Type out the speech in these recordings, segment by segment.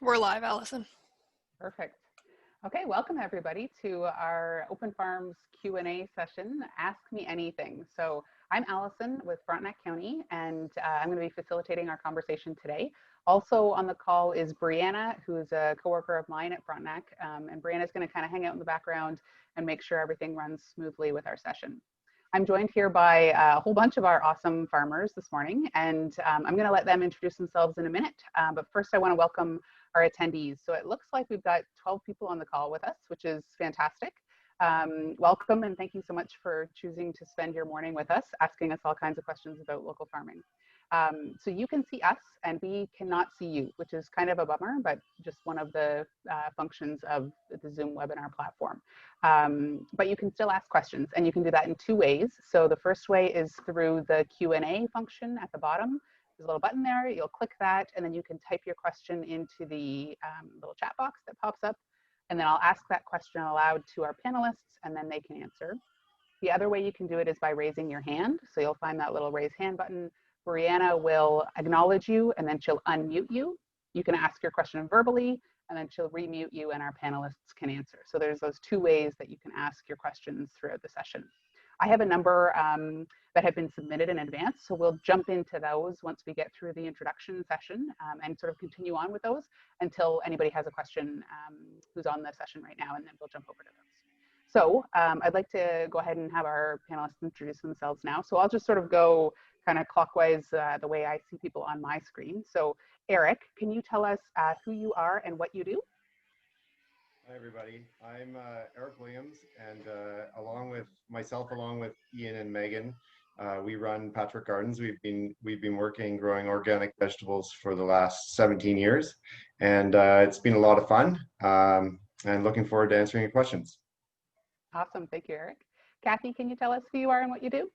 We're live, Alison. Perfect. Okay, welcome everybody to our Open Farms Q&A session, Ask Me Anything. So I'm Alison with Frontenac County, and I'm going to be facilitating our conversation today. Also on the call is Brianna, who's a coworker of mine at Frontenac, and Brianna's going to kind of hang out in the background and make sure everything runs smoothly with our session. I'm joined here by a whole bunch of our awesome farmers this morning, and I'm going to let them introduce themselves in a minute. But first, I want to welcome our attendees. So it looks like we've got 12 people on the call with us, which is fantastic. Welcome, and thank you so much for choosing to spend your morning with us, asking us all kinds of questions about local farming. So you can see us and we cannot see you, which is kind of a bummer, but just one of the functions of the Zoom webinar platform. But you can still ask questions, and you can do that in two ways. So the first way is through the Q&A function at the bottom. There's a little button there, you'll click that, and then you can type your question into the little chat box that pops up, and then I'll ask that question aloud to our panelists, and then they can answer. The other way you can do it is by raising your hand. So you'll find that little raise hand button. Brianna will acknowledge you, and then she'll unmute you. You can ask your question verbally, and then she'll remute you, and our panelists can answer. So there's those two ways that you can ask your questions throughout the session. I have a number that have been submitted in advance, so we'll jump into those once we get through the introduction session and sort of continue on with those until anybody has a question who's on the session right now, and then we'll jump over to those. So I'd like to go ahead and have our panelists introduce themselves now. So I'll just sort of go kind of clockwise the way I see people on my screen. So Eric, can you tell us who you are and what you do? Hi everybody, I'm Eric Williams, and along with Ian and Megan, we run Patchwork Gardens. We've been working growing organic vegetables for the last 17 years, and it's been a lot of fun, and looking forward to answering your questions. Awesome, thank you, Eric. Kathy, can you tell us who you are and what you do?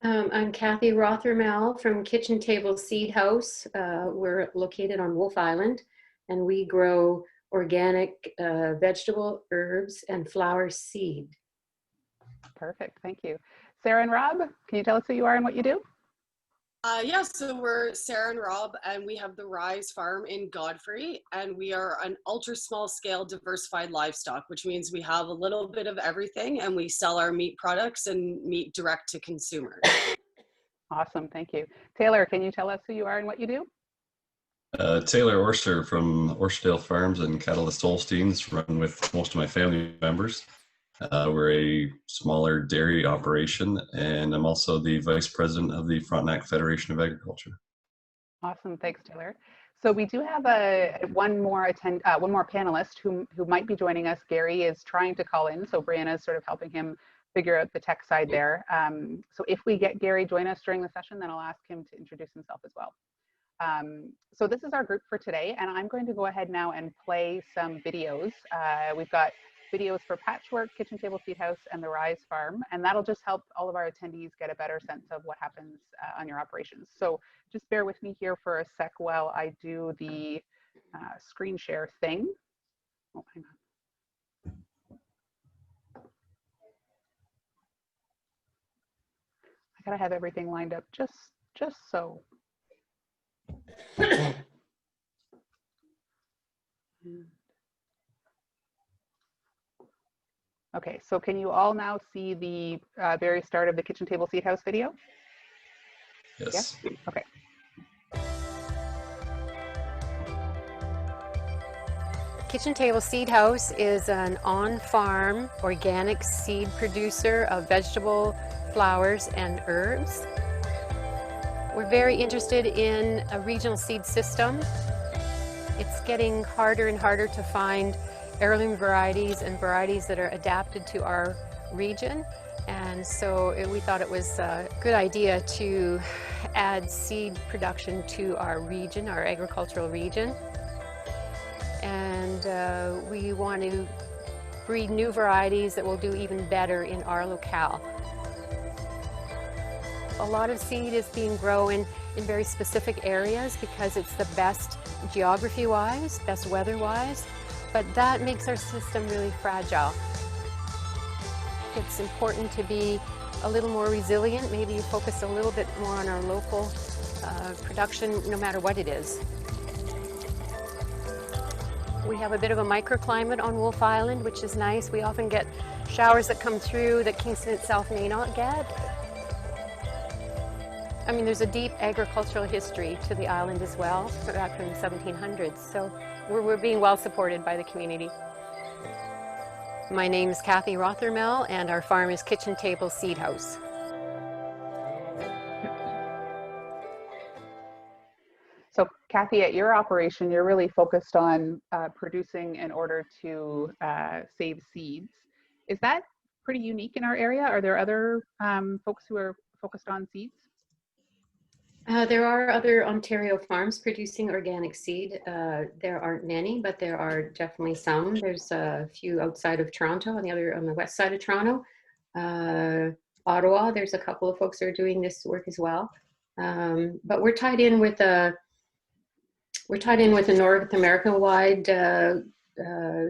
I'm Kathy Rothermel from Kitchen Table Seed House. We're located on Wolf Island, and we grow organic vegetable, herbs, and flower seed. Perfect, thank you. Sarah and Rob, can you tell us who you are and what you do? Yeah, so we're Sarah and Rob, and we have the Rise Farm in Godfrey, and we are an ultra small scale diversified livestock, which means we have a little bit of everything, and we sell our meat products and meat direct to consumers. Awesome, thank you. Taylor, can you tell us who you are and what you do? Taylor Orster from Orsterdale Farms and Catalyst Holsteins, run with most of my family members. We're a smaller dairy operation, and I'm also the vice president of the Frontenac Federation of Agriculture. Awesome, thanks, Taylor. So we do have one more panelist who might be joining us. Gary is trying to call in, so Brianna is sort of helping him figure out the tech side there. So if we get Gary join us during the session, then I'll ask him to introduce himself as well. So this is our group for today, and I'm going to go ahead now and play some videos. We've got videos for Patchwork, Kitchen Table Seed House, and the Rise Farm, and that'll just help all of our attendees get a better sense of what happens on your operations. So just bear with me here for a sec while I do the screen share thing. Oh, hang on. I gotta have everything lined up just so. Okay, so can you all now see the very start of the Kitchen Table Seed House video? Yes. Yeah? Okay. Kitchen Table Seed House is an on-farm organic seed producer of vegetable, flowers, and herbs. We're very interested in a regional seed system. It's getting harder and harder to find heirloom varieties and varieties that are adapted to our region, and so we thought it was a good idea to add seed production to our region, our agricultural region. And we want to breed new varieties that will do even better in our locale. A lot of seed is being grown in very specific areas because it's the best geography-wise, best weather-wise, but that makes our system really fragile. It's important to be a little more resilient, maybe focus a little bit more on our local production, no matter what it is. We have a bit of a microclimate on Wolf Island, which is nice. We often get showers that come through that Kingston itself may not get. I mean, there's a deep agricultural history to the island as well, back from the 1700s. So we're being well supported by the community. My name is Kathy Rothermel, and our farm is Kitchen Table Seed House. So Kathy, at your operation, you're really focused on producing in order to save seeds. Is that pretty unique in our area? Are there other folks who are focused on seeds? There are other Ontario farms producing organic seed. There aren't many, but there are definitely some. There's a few outside of Toronto, on the west side of Toronto. Ottawa, there's a couple of folks that are doing this work as well. But we're tied in with a North American-wide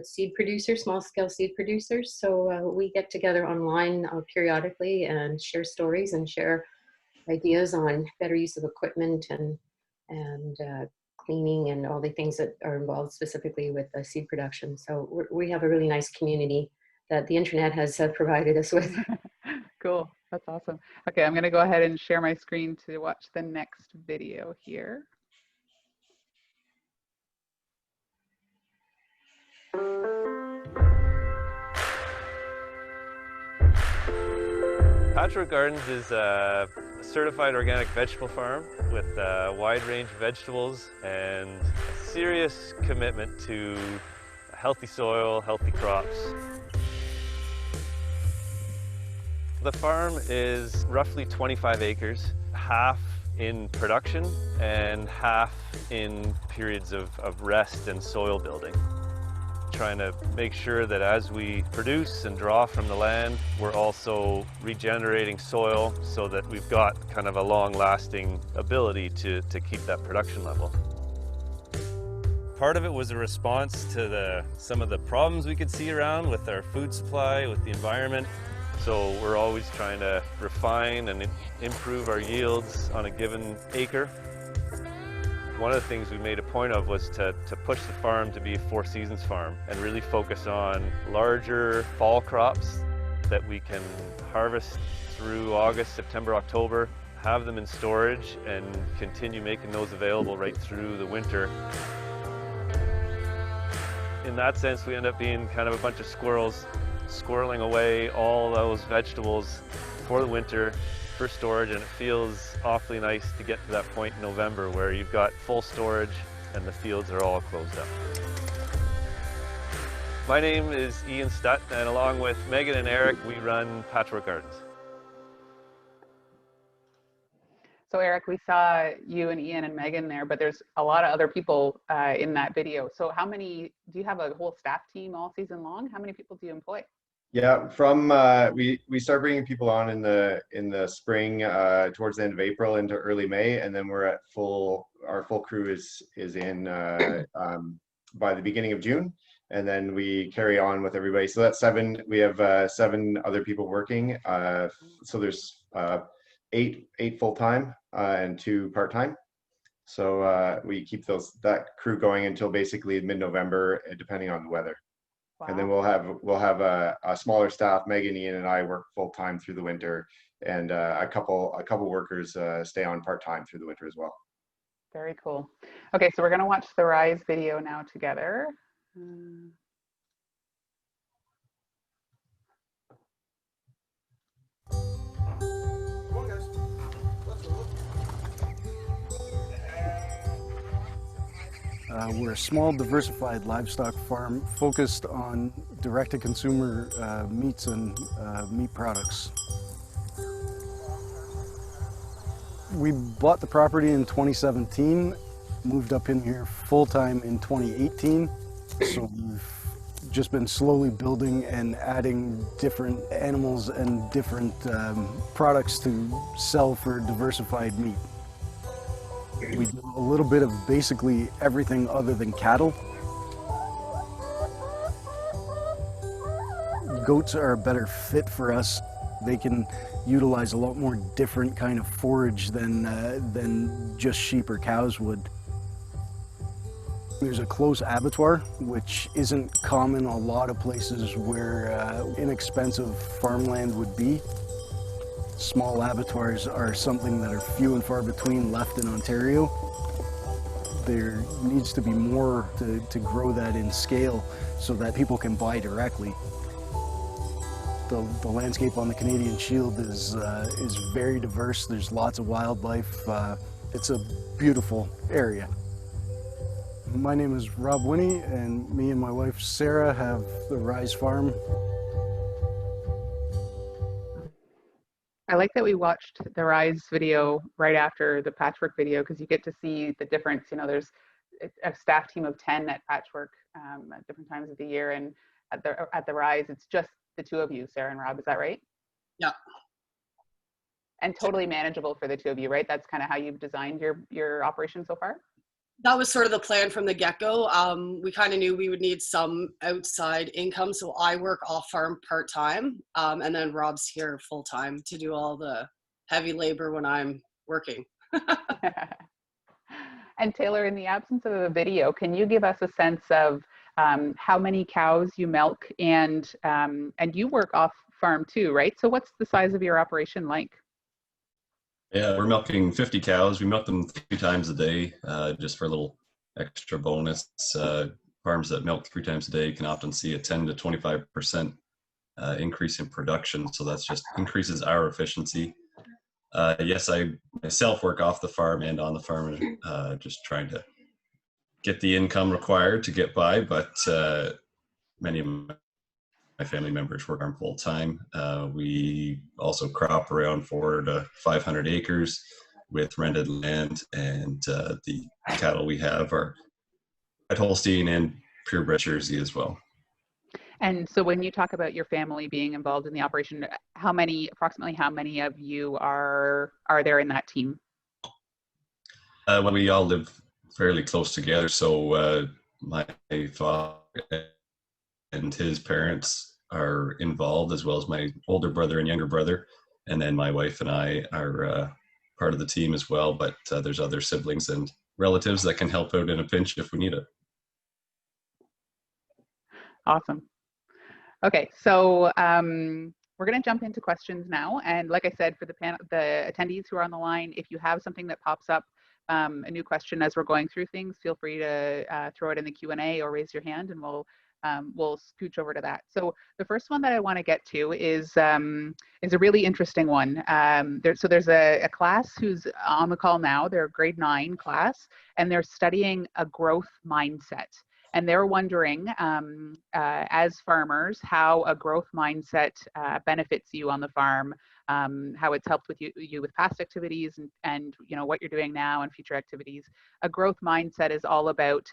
seed producer, small-scale seed producers. So we get together online periodically and share stories and share ideas on better use of equipment and cleaning and all the things that are involved specifically with seed production. So we have a really nice community that the internet has provided us with. Cool, that's awesome. Okay, I'm going to go ahead and share my screen to watch the next video here. Patchwork Gardens is a certified organic vegetable farm with a wide range of vegetables and a serious commitment to healthy soil, healthy crops. The farm is roughly 25 acres, half in production and half in periods of rest and soil building. Trying to make sure that as we produce and draw from the land, we're also regenerating soil so that we've got kind of a long-lasting ability to keep that production level. Part of it was a response to some of the problems we could see around with our food supply, with the environment. So we're always trying to refine and improve our yields on a given acre. One of the things we made a point of was to push the farm to be a four seasons farm and really focus on larger fall crops that we can harvest through August, September, October, have them in storage and continue making those available right through the winter. In that sense, we end up being kind of a bunch of squirrels squirreling away all those vegetables for the winter for storage, and it feels awfully nice to get to that point in November where you've got full storage and the fields are all closed up. My name is Ian Stutt, and along with Megan and Eric, we run Patchwork Gardens. So Eric, we saw you and Ian and Megan there, but there's a lot of other people in that video. So how many, do you have a whole staff team all season long? How many people do you employ? Yeah, from we start bringing people on in the spring towards the end of April into early May, and then we're at our full crew is in by the beginning of June, and then we carry on with everybody. So that's seven. We have 7 other people working. So there's 8 full-time and 2 part-time. So we keep that crew going until basically mid-November, depending on the weather. Wow. And then we'll have a smaller staff. Megan, Ian, and I work full-time through the winter, and a couple workers stay on part-time through the winter as well. Very cool. Okay, so we're going to watch the Rise video now together. We're a small, diversified livestock farm focused on direct-to-consumer meats and meat products. We bought the property in 2017, moved up in here full-time in 2018, so we've just been slowly building and adding different animals and different products to sell for diversified meat. We do a little bit of basically everything other than cattle. Goats are a better fit for us. They can utilize a lot more different kind of forage than just sheep or cows would. There's a close abattoir, which isn't common a lot of places where inexpensive farmland would be. Small abattoirs are something that are few and far between left in Ontario. There needs to be more to grow that in scale so that people can buy directly. The landscape on the Canadian Shield is very diverse. There's lots of wildlife. It's a beautiful area. My name is Rob Winnie, and me and my wife Sarah have the Rise Farm. I like that we watched the Rise video right after the Patchwork video, because you get to see the difference. You know, there's a staff team of 10 at Patchwork at different times of the year, and at the Rise, it's just the two of you, Sarah and Rob. Is that right? Yeah. And totally manageable for the two of you, right? That's kind of how you've designed your operation so far? That was sort of the plan from the get-go. We kind of knew we would need some outside income, so I work off-farm part-time, and then Rob's here full-time to do all the heavy labor when I'm working. And Taylor, in the absence of a video, can you give us a sense of how many cows you milk, and you work off-farm too, right? So what's the size of your operation like? Yeah, we're milking 50 cows. We milk them 3 times a day, just for a little extra bonus. Farms that milk 3 times a day can often see a 10 to 25% increase in production. So that's just increases our efficiency. Yes, I myself work off the farm and on the farm, just trying to get the income required to get by. But many of my family members work on full time. We also crop around 400 to 500 acres with rented land, and the cattle we have are at Holstein and purebred Jersey as well. And so when you talk about your family being involved in the operation, approximately how many of you are there in that team? Well, we all live fairly close together. So my father and his parents are involved, as well as my older brother and younger brother. And then my wife and I are part of the team as well. But there's other siblings and relatives that can help out in a pinch if we need it. Awesome. Okay, so we're going to jump into questions now. And like I said, for the attendees who are on the line, if you have something that pops up, a new question as we're going through things, feel free to throw it in the Q&A or raise your hand, and we'll scooch over to that. So the first one that I want to get to is a really interesting one. There's a class who's on the call now. They're a grade 9 class, and they're studying a growth mindset. And they're wondering, as farmers, how a growth mindset benefits you on the farm, how it's helped with you with past activities, and you know what you're doing now and future activities. A growth mindset is all about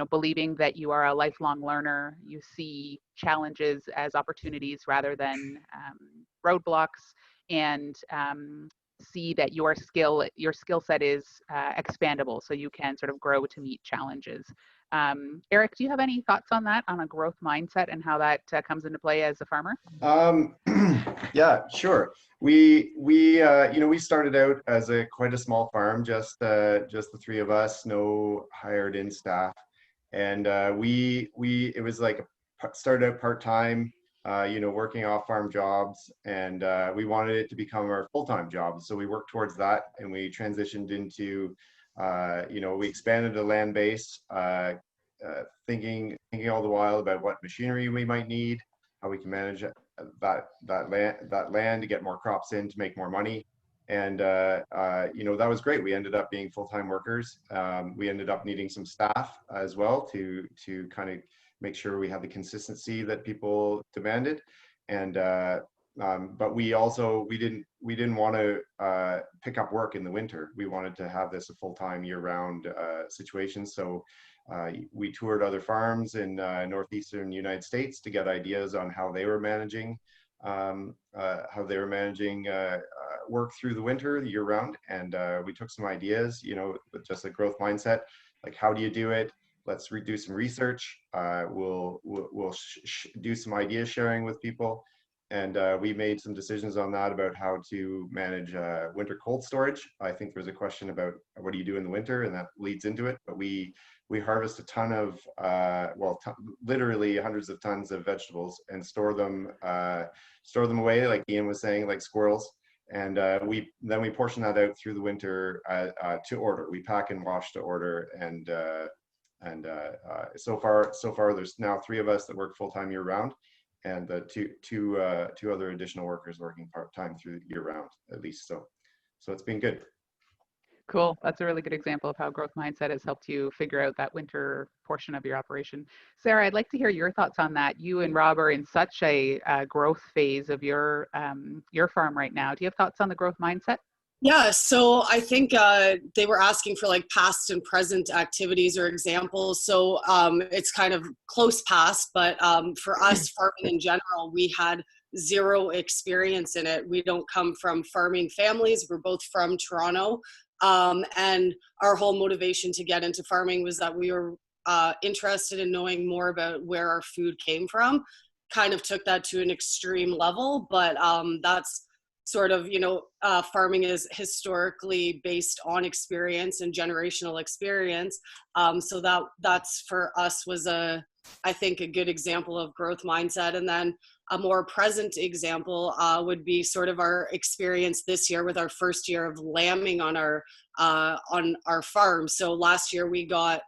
believing that you are a lifelong learner. You see challenges as opportunities rather than roadblocks, and see that your skill set is expandable, so you can sort of grow to meet challenges. Eric, do you have any thoughts on that, on a growth mindset and how that comes into play as a farmer? Yeah, sure. We started out as quite a small farm, just the 3 of us, no hired in staff, and it was like started out part-time, working off farm jobs, and we wanted it to become our full-time job. So we worked towards that, and we transitioned into we expanded the land base, thinking all the while about what machinery we might need, how we can manage that land to get more crops in to make more money. And that was great. We ended up being full-time workers. We ended up needing some staff as well to kind of make sure we had the consistency that people demanded. And but we didn't want to pick up work in the winter. We wanted to have this a full-time year-round situation. So we toured other farms in northeastern United States to get ideas on how they were managing work through the winter, year-round. And we took some ideas, with just a growth mindset, like how do you do it? Let's do some research. We'll do some idea sharing with people. And we made some decisions on that about how to manage winter cold storage. I think there's a question about what do you do in the winter, and that leads into it. But we we harvest a ton of, literally hundreds of tons of vegetables and store them away, like Ian was saying, like squirrels. And we portion that out through the winter to order. We pack and wash to order, and so far there's now 3 of us that work full-time year-round, and the two other additional workers working part-time through year-round at least. So it's been good. Cool. That's a really good example of how growth mindset has helped you figure out that winter portion of your operation. Sarah, I'd like to hear your thoughts on that. You and Rob are in such a growth phase of your farm right now. Do you have thoughts on the growth mindset? Yeah, so I think they were asking for like past and present activities or examples. So it's kind of close past, but for us farming in general, we had 0 experience in it. We don't come from farming families. We're both from Toronto. And our whole motivation to get into farming was that we were interested in knowing more about where our food came from. Kind of took that to an extreme level, but that's sort of, farming is historically based on experience and generational experience. So that's for us was I think a good example of growth mindset. And then a more present example would be sort of our experience this year with our first year of lambing on our farm. So last year we got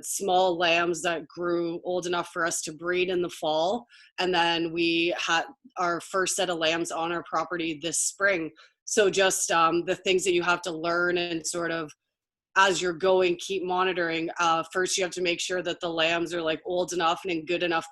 small lambs that grew old enough for us to breed in the fall. And then we had our first set of lambs on our property this spring. So just the things that you have to learn and sort of as you're going, keep monitoring. First, you have to make sure that the lambs are like old enough and in good enough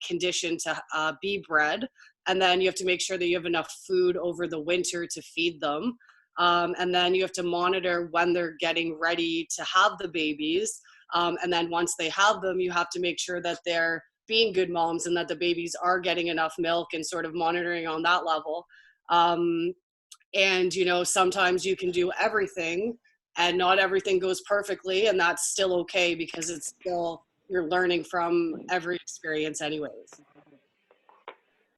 condition to be bred. And then you have to make sure that you have enough food over the winter to feed them. And then you have to monitor when they're getting ready to have the babies. And then once they have them, you have to make sure that they're being good moms and that the babies are getting enough milk and sort of monitoring on that level. And, sometimes you can do everything and not everything goes perfectly, and that's still okay because it's still, you're learning from every experience anyways.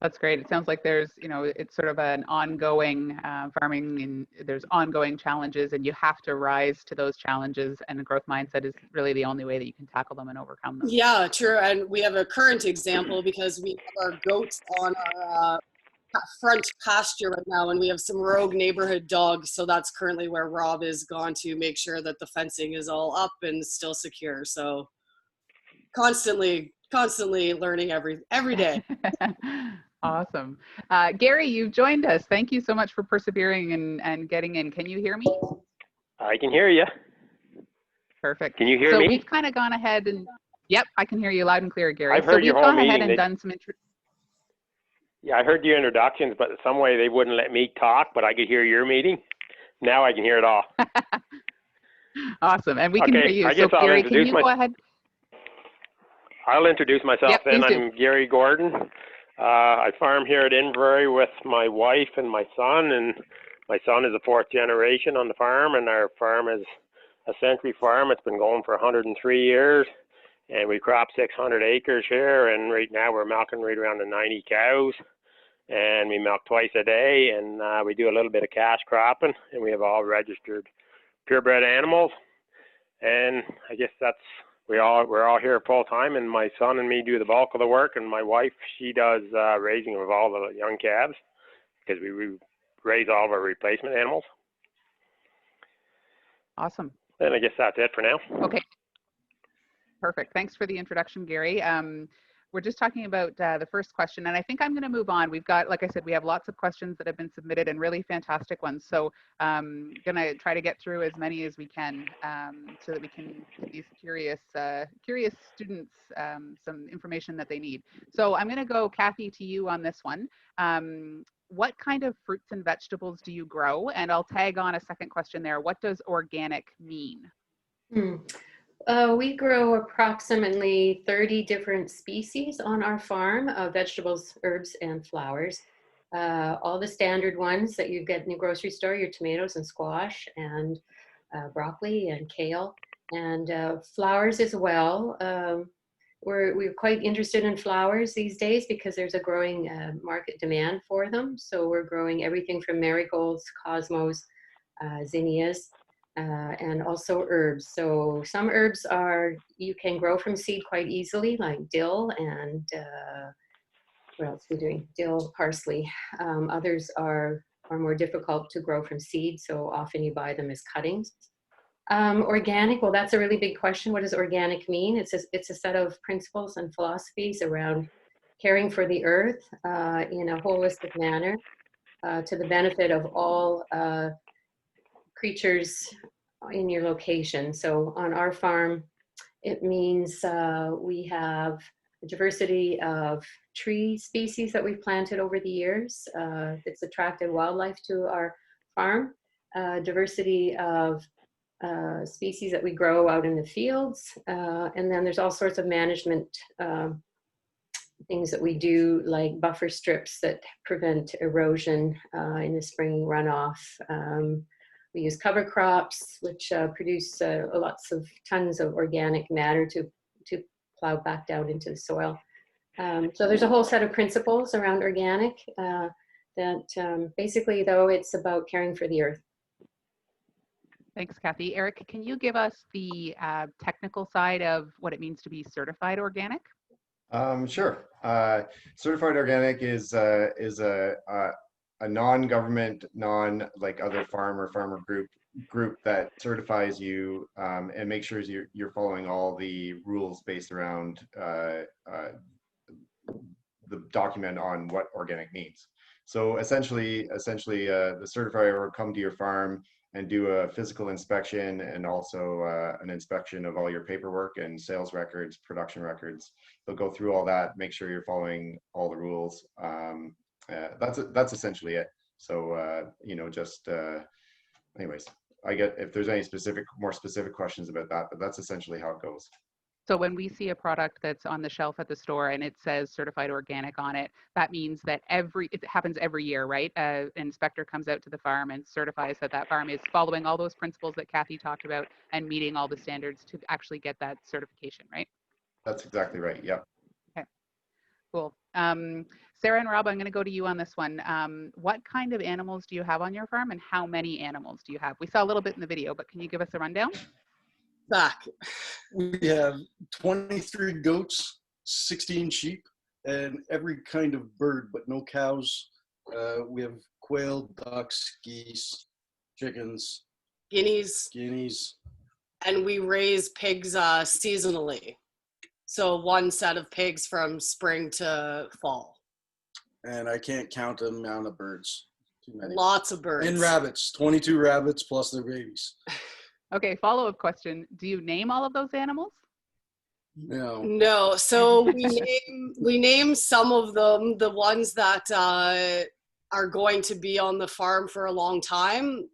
That's great. It sounds like there's, it's sort of an ongoing farming, and there's ongoing challenges, and you have to rise to those challenges, and a growth mindset is really the only way that you can tackle them and overcome them. Yeah, true. And we have a current example because we have our goats on our front pasture right now, and we have some rogue neighborhood dogs. So that's currently where Rob is gone to make sure that the fencing is all up and still secure. So constantly learning every day. Awesome. Gary, you've joined us. Thank you so much for persevering and getting in. Can you hear me? I can hear you. Perfect. Can you hear me? So we've kind of gone ahead and, yep, I can hear you loud and clear, Gary. I've heard your whole meeting. We've gone ahead and done some Yeah, I heard your introductions, but some way they wouldn't let me talk, but I could hear your meeting. Now I can hear it all. Awesome. And we can hear you. I guess so I'll Gary, can you go ahead? I'll introduce myself then. I'm Gary Gordon. I farm here at Inverary with my wife and my son, and my son is the 4th generation on the farm, and our farm is a century farm. It's been going for 103 years, and we crop 600 acres here, and right now we're milking right around the 90 cows, and we milk twice a day, and we do a little bit of cash cropping, and we have all registered purebred animals, and I guess we're all here full time, and my son and me do the bulk of the work, and my wife, she does raising of all the young calves because we raise all of our replacement animals. Awesome. And I guess that's it for now. Okay. Perfect. Thanks for the introduction, Gary. We're just talking about the first question, and I think I'm going to move on. We've got, like I said, we have lots of questions that have been submitted and really fantastic ones. So I'm going to try to get through as many as we can so that we can give these curious students some information that they need. So I'm going to go, Kathy, to you on this one. What kind of fruits and vegetables do you grow? And I'll tag on a second question there. What does organic mean? We grow approximately 30 different species on our farm of vegetables, herbs, and flowers. All the standard ones that you get in the grocery store, your tomatoes and squash and broccoli and kale, and flowers as well. We're quite interested in flowers these days because there's a growing market demand for them. So we're growing everything from marigolds, cosmos, zinnias, and also herbs. So some herbs you can grow from seed quite easily, like dill and what else are we doing? Dill, parsley. Others are more difficult to grow from seed, so often you buy them as cuttings. Organic, well, that's a really big question. What does organic mean? It's a set of principles and philosophies around caring for the earth in a holistic manner to the benefit of all creatures in your location. So on our farm, it means we have a diversity of tree species that we've planted over the years. It's attracted wildlife to our farm. Diversity of species that we grow out in the fields. And then there's all sorts of management things that we do, like buffer strips that prevent erosion in the spring runoff. We use cover crops, which produce tons of organic matter to plow back down into the soil. So there's a whole set of principles around organic that basically, though, it's about caring for the earth. Thanks, Kathy. Eric, can you give us the technical side of what it means to be certified organic? Sure. Certified organic is a non-government, like other farmer group that certifies you and makes sure you're following all the rules based around the document on what organic means. So essentially, the certifier will come to your farm and do a physical inspection and also an inspection of all your paperwork and sales records, production records. They'll go through all that, make sure you're following all the rules. That's essentially it. So anyways, I get if there's any more specific questions about that, but that's essentially how it goes. So when we see a product that's on the shelf at the store and it says certified organic on it, that means that it happens every year, right? An inspector comes out to the farm and certifies that that farm is following all those principles that Kathy talked about and meeting all the standards to actually get that certification, right? That's exactly right. Yep. Okay, cool. Sarah and Rob, I'm going to go to you on this one. What kind of animals do you have on your farm and how many animals do you have? We saw a little bit in the video, but can you give us a rundown? Back. We have 23 goats, 16 sheep, and every kind of bird, but no cows. We have quail, ducks, geese, chickens, Guineas. And we raise pigs seasonally. So one set of pigs from spring to fall. And I can't count the amount of birds. Too many. Lots of birds. And rabbits, 22 rabbits plus their babies. Okay, follow-up question. Do you name all of those animals? No. So we name some of them, the ones that are going to be on the farm for a long time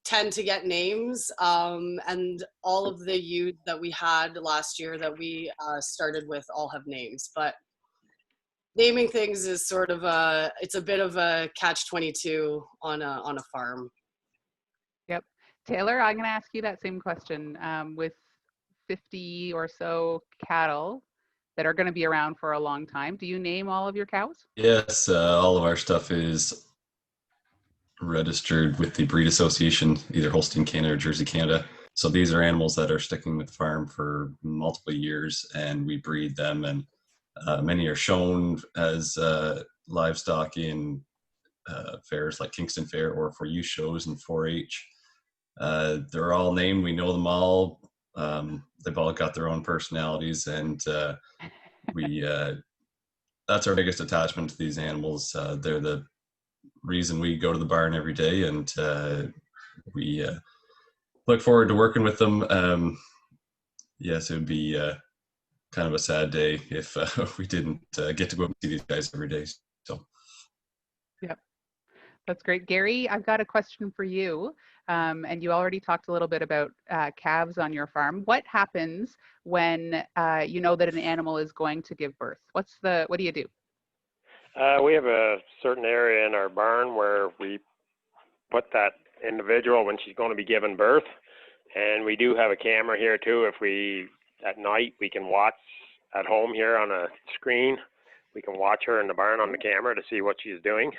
tend to get names. And all of the ewes that we had last year that we started with all have names. But naming things is sort of it's a bit of a catch-22 on a farm. Yep. Taylor, I'm going to ask you that same question. With 50 or so cattle that are going to be around for a long time, do you name all of your cows? Yes, all of our stuff is registered with the breed association, either Holstein Canada or Jersey Canada. So these are animals that are sticking with the farm for multiple years, and we breed them, and many are shown as livestock in fairs like Kingston Fair or for youth shows and 4-H. They're all named. We know them all. They've all got their own personalities, and that's our biggest attachment to these animals. They're the reason we go to the barn every day, and we look forward to working with them. Yes, it would be kind of a sad day if we didn't get to go and see these guys every day. So. Yep. That's great. Gary, I've got a question for you. And you already talked a little bit about calves on your farm. What happens when you know that an animal is going to give birth? What do you do? We have a certain area in our barn where we put that individual when she's going to be giving birth. And we do have a camera here too. If at night, we can watch at home here on a screen. We can watch her in the barn on the camera to see what she's doing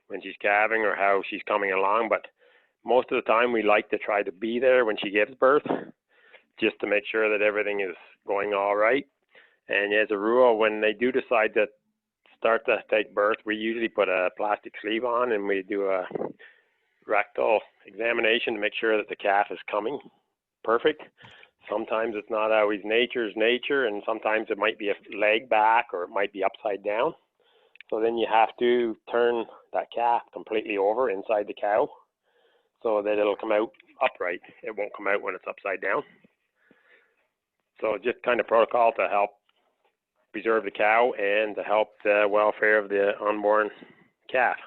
when she's calving or how she's coming along. But most of the time we like to try to be there when she gives birth, just to make sure that everything is going all right. And as a rule, when they do decide to start to take birth, we usually put a plastic sleeve on and we do a rectal examination to make sure that the calf is coming perfect. Sometimes it's not always nature's nature, and sometimes it might be a leg back or it might be upside down. So then you have to turn that calf completely over inside the cow so that it'll come out upright. It won't come out when it's upside down. So just kind of protocol to help preserve the cow and to help the welfare of the unborn calf.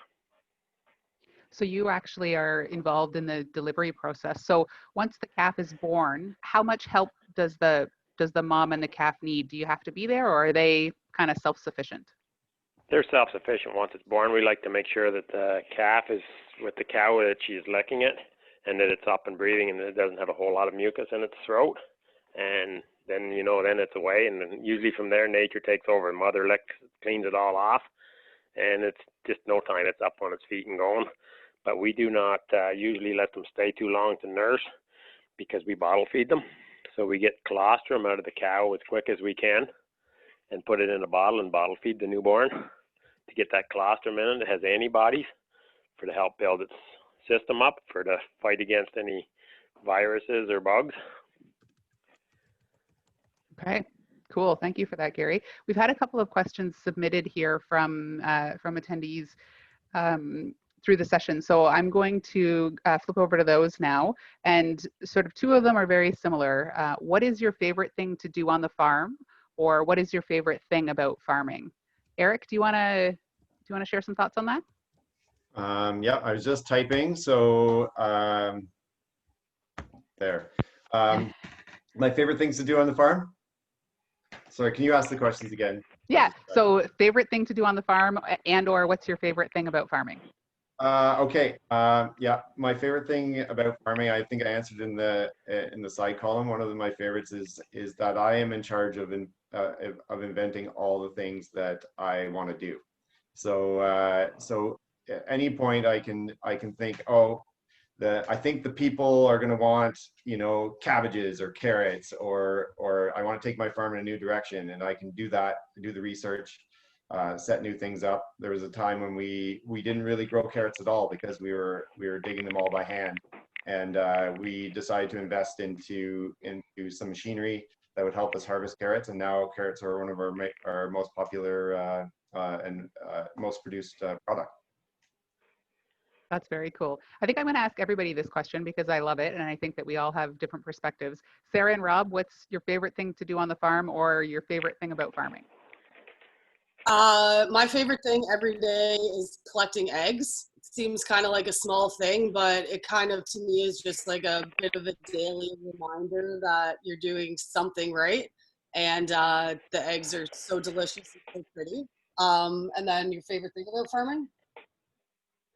So you actually are involved in the delivery process. So once the calf is born, how much help does the mom and the calf need? Do you have to be there, or are they kind of self-sufficient? They're self-sufficient once it's born. We like to make sure that the calf is with the cow, that she's licking it and that it's up and breathing and that it doesn't have a whole lot of mucus in its throat. And then, then it's away. And then usually from there, nature takes over and mother licks, cleans it all off. And it's just no time. It's up on its feet and going. But we do not usually let them stay too long to nurse because we bottle feed them. So we get colostrum out of the cow as quick as we can and put it in a bottle and bottle feed the newborn to get that colostrum in it. It has antibodies to help build its system up to fight against any viruses or bugs. Okay, cool. Thank you for that, Gary. We've had a couple of questions submitted here from attendees through the session. So I'm going to flip over to those now. And sort of two of them are very similar. What is your favorite thing to do on the farm? Or what is your favorite thing about farming? Eric, do you want to share some thoughts on that? Yeah, I was just typing. So there. My favorite things to do on the farm? Sorry, can you ask the questions again? Yeah, so favorite thing to do on the farm and or what's your favorite thing about farming? Okay, yeah, my favorite thing about farming, I think I answered in the side column. One of my favorites is that I am in charge of inventing all the things that I want to do. So so at any point I can think, oh, I think the people are going to want, cabbages or carrots, or I want to take my farm in a new direction, and I can do that, do the research, set new things up. There was a time when we didn't really grow carrots at all because we were digging them all by hand, and we decided to invest into some machinery that would help us harvest carrots, and now carrots are one of our most popular and most produced product. That's very cool. I think I'm going to ask everybody this question because I love it, and I think that we all have different perspectives. Sarah and Rob, what's your favorite thing to do on the farm, or your favorite thing about farming? My favorite thing every day is collecting eggs. It seems kind of like a small thing, but it kind of, to me, is just like a bit of a daily reminder that you're doing something right. And the eggs are so delicious and so pretty. And then your favorite thing about farming?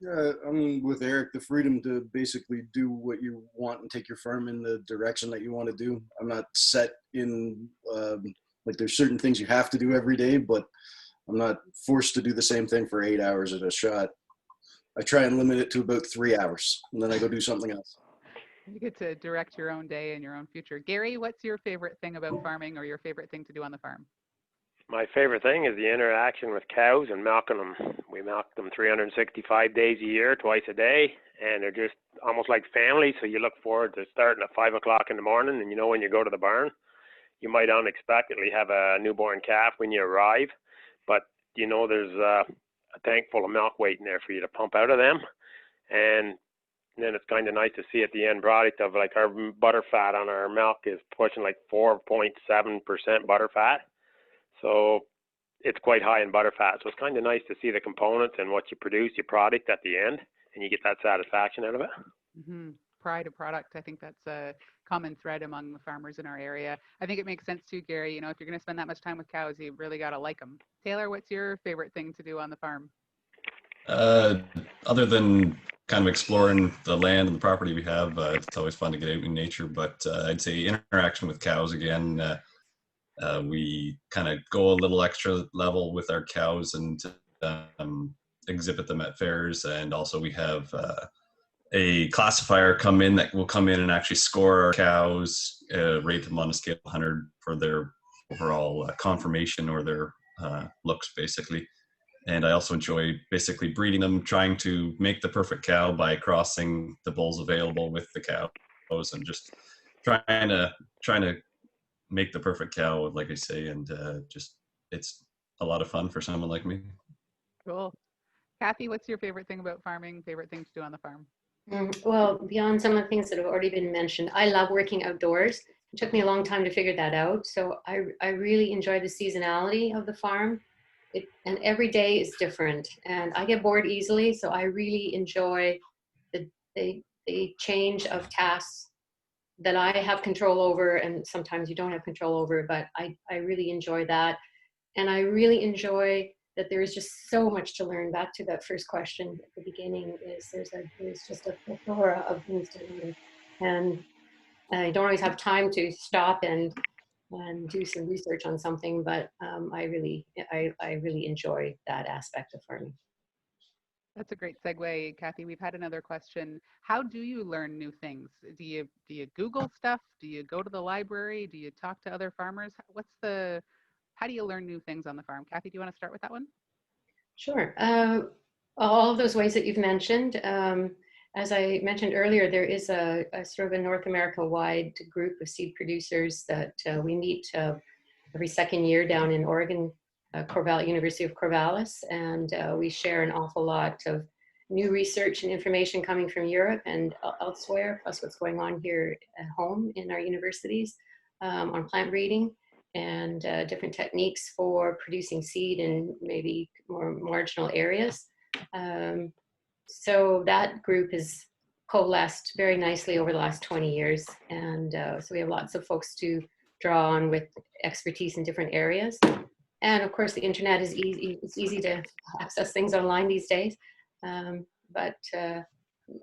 I'm with Eric, the freedom to basically do what you want and take your farm in the direction that you want to do. I'm not set in, like there's certain things you have to do every day, but I'm not forced to do the same thing for 8 hours at a shot. I try and limit it to about 3 hours, and then I go do something else. You get to direct your own day and your own future. Gary, what's your favorite thing about farming, or your favorite thing to do on the farm? My favorite thing is the interaction with cows and milking them. We milk them 365 days a year, twice a day, and they're just almost like family. So you look forward to starting at 5 o'clock in the morning, and when you go to the barn, you might unexpectedly have a newborn calf when you arrive, but there's a tank full of milk waiting there for you to pump out of them. And then it's kind of nice to see at the end product of like our butter fat on our milk is pushing like 4.7% butter fat. So it's quite high in butter fat. So it's kind of nice to see the components and what you produce, your product at the end, and you get that satisfaction out of it. Mm-hmm. Pride of product. I think that's a common thread among the farmers in our area. I think it makes sense too, Gary. If you're going to spend that much time with cows, you really got to like them. Taylor, what's your favorite thing to do on the farm? Other than kind of exploring the land and the property we have, it's always fun to get out in nature, but I'd say interaction with cows again. We kind of go a little extra level with our cows and exhibit them at fairs, and also we have a classifier come in that will come in and actually score our cows, rate them on a scale of 100 for their overall conformation or their looks, basically. And I also enjoy basically breeding them, trying to make the perfect cow by crossing the bulls available with the cows, and just trying to make the perfect cow, like I say, and just it's a lot of fun for someone like me. Cool. Kathy, what's your favorite thing about farming? Favorite thing to do on the farm? Well, beyond some of the things that have already been mentioned, I love working outdoors. It took me a long time to figure that out. So I really enjoy the seasonality of the farm. And every day is different. And I get bored easily. So I really enjoy the change of tasks that I have control over, and sometimes you don't have control over, but I really enjoy that. And I really enjoy that there is just so much to learn. Back to that first question at the beginning, is there's just a plethora of things to learn. And I don't always have time to stop and do some research on something, but I really enjoy that aspect of farming. That's a great segue, Kathy. We've had another question. How do you learn new things? Do you Google stuff? Do you go to the library? Do you talk to other farmers? How do you learn new things on the farm? Kathy, do you want to start with that one? Sure. All of those ways that you've mentioned. As I mentioned earlier, there is a sort of a North America-wide group of seed producers that we meet every second year down in Oregon, University of Corvallis, and we share an awful lot of new research and information coming from Europe and elsewhere, plus what's going on here at home in our universities on plant breeding and different techniques for producing seed in maybe more marginal areas. So that group has coalesced very nicely over the last 20 years. And so we have lots of folks to draw on with expertise in different areas. And of course, the internet is easy. It's easy to access things online these days. But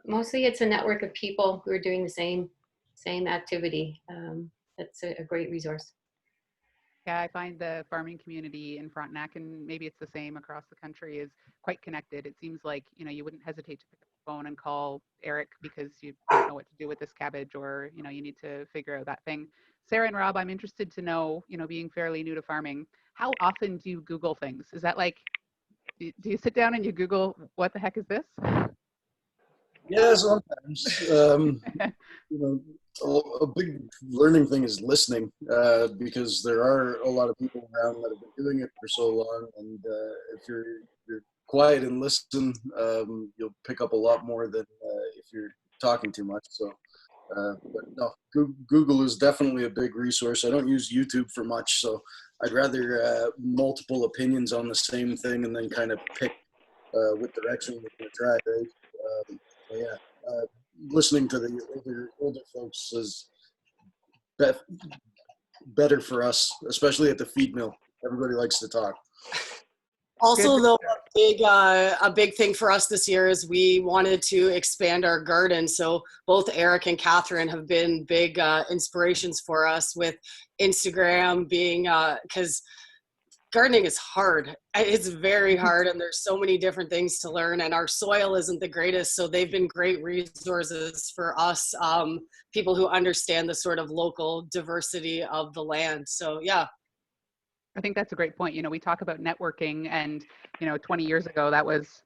mostly it's a network of people who are doing the same activity. That's a great resource. Yeah, I find the farming community in Frontenac, and maybe it's the same across the country, is quite connected. It seems like, you wouldn't hesitate to pick up the phone and call Eric because you don't know what to do with this cabbage, or, you need to figure out that thing. Sarah and Rob, I'm interested to know, being fairly new to farming, how often do you Google things? Is that like, do you sit down and you Google, what the heck is this? Yeah, sometimes. A big learning thing is listening, because there are a lot of people around that have been doing it for so long, and if you're quiet and listen, you'll pick up a lot more than if you're talking too much. So, but no, Google is definitely a big resource. I don't use YouTube for much, so I'd rather multiple opinions on the same thing and then kind of pick what direction we're going to try, right? So yeah, listening to the older folks is better for us, especially at the feed mill. Everybody likes to talk. Also, though, a big thing for us this year is we wanted to expand our garden. So both Eric and Katherine have been big inspirations for us, with Instagram being, because gardening is hard. It's very hard, and there's so many different things to learn, and our soil isn't the greatest. So they've been great resources for us, people who understand the sort of local diversity of the land. So yeah. I think that's a great point. We talk about networking, and 20 years ago that was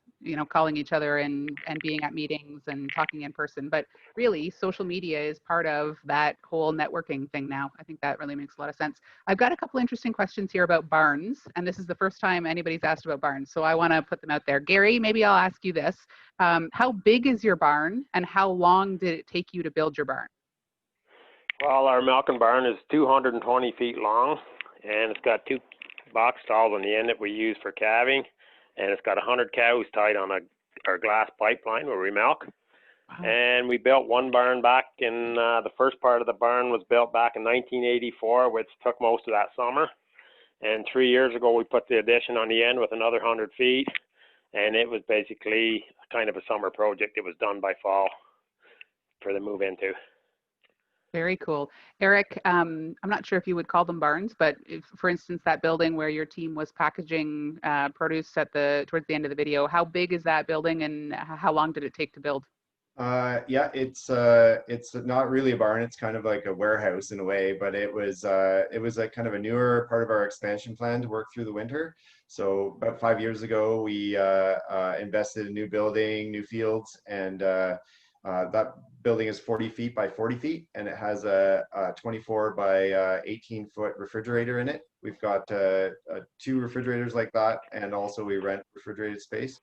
calling each other and being at meetings and talking in person. But really, social media is part of that whole networking thing now. I think that really makes a lot of sense. I've got a couple interesting questions here about barns, and this is the first time anybody's asked about barns, so I want to put them out there. Gary, maybe I'll ask you this. How big is your barn, and how long did it take you to build your barn? Well, our milking barn is 220 feet long, and it's got 2 box stalls on the end that we use for calving, and it's got 100 cows tied on our glass pipeline where we milk. Wow. And we built one barn back in the first part of the barn was built back in 1984, which took most of that summer. And 3 years ago, we put the addition on the end with another 100 feet, and it was basically kind of a summer project. It was done by fall for the move into. Very cool. Eric, I'm not sure if you would call them barns, but if, for instance, that building where your team was packaging produce towards the end of the video, how big is that building, and how long did it take to build? Yeah, it's not really a barn. It's kind of like a warehouse in a way, but it was like kind of a newer part of our expansion plan to work through the winter. So about 5 years ago, we invested in a new building, new fields, and that building is 40 feet by 40 feet, and it has a 24 by 18-foot refrigerator in it. We've got 2 refrigerators like that, and also we rent refrigerated space.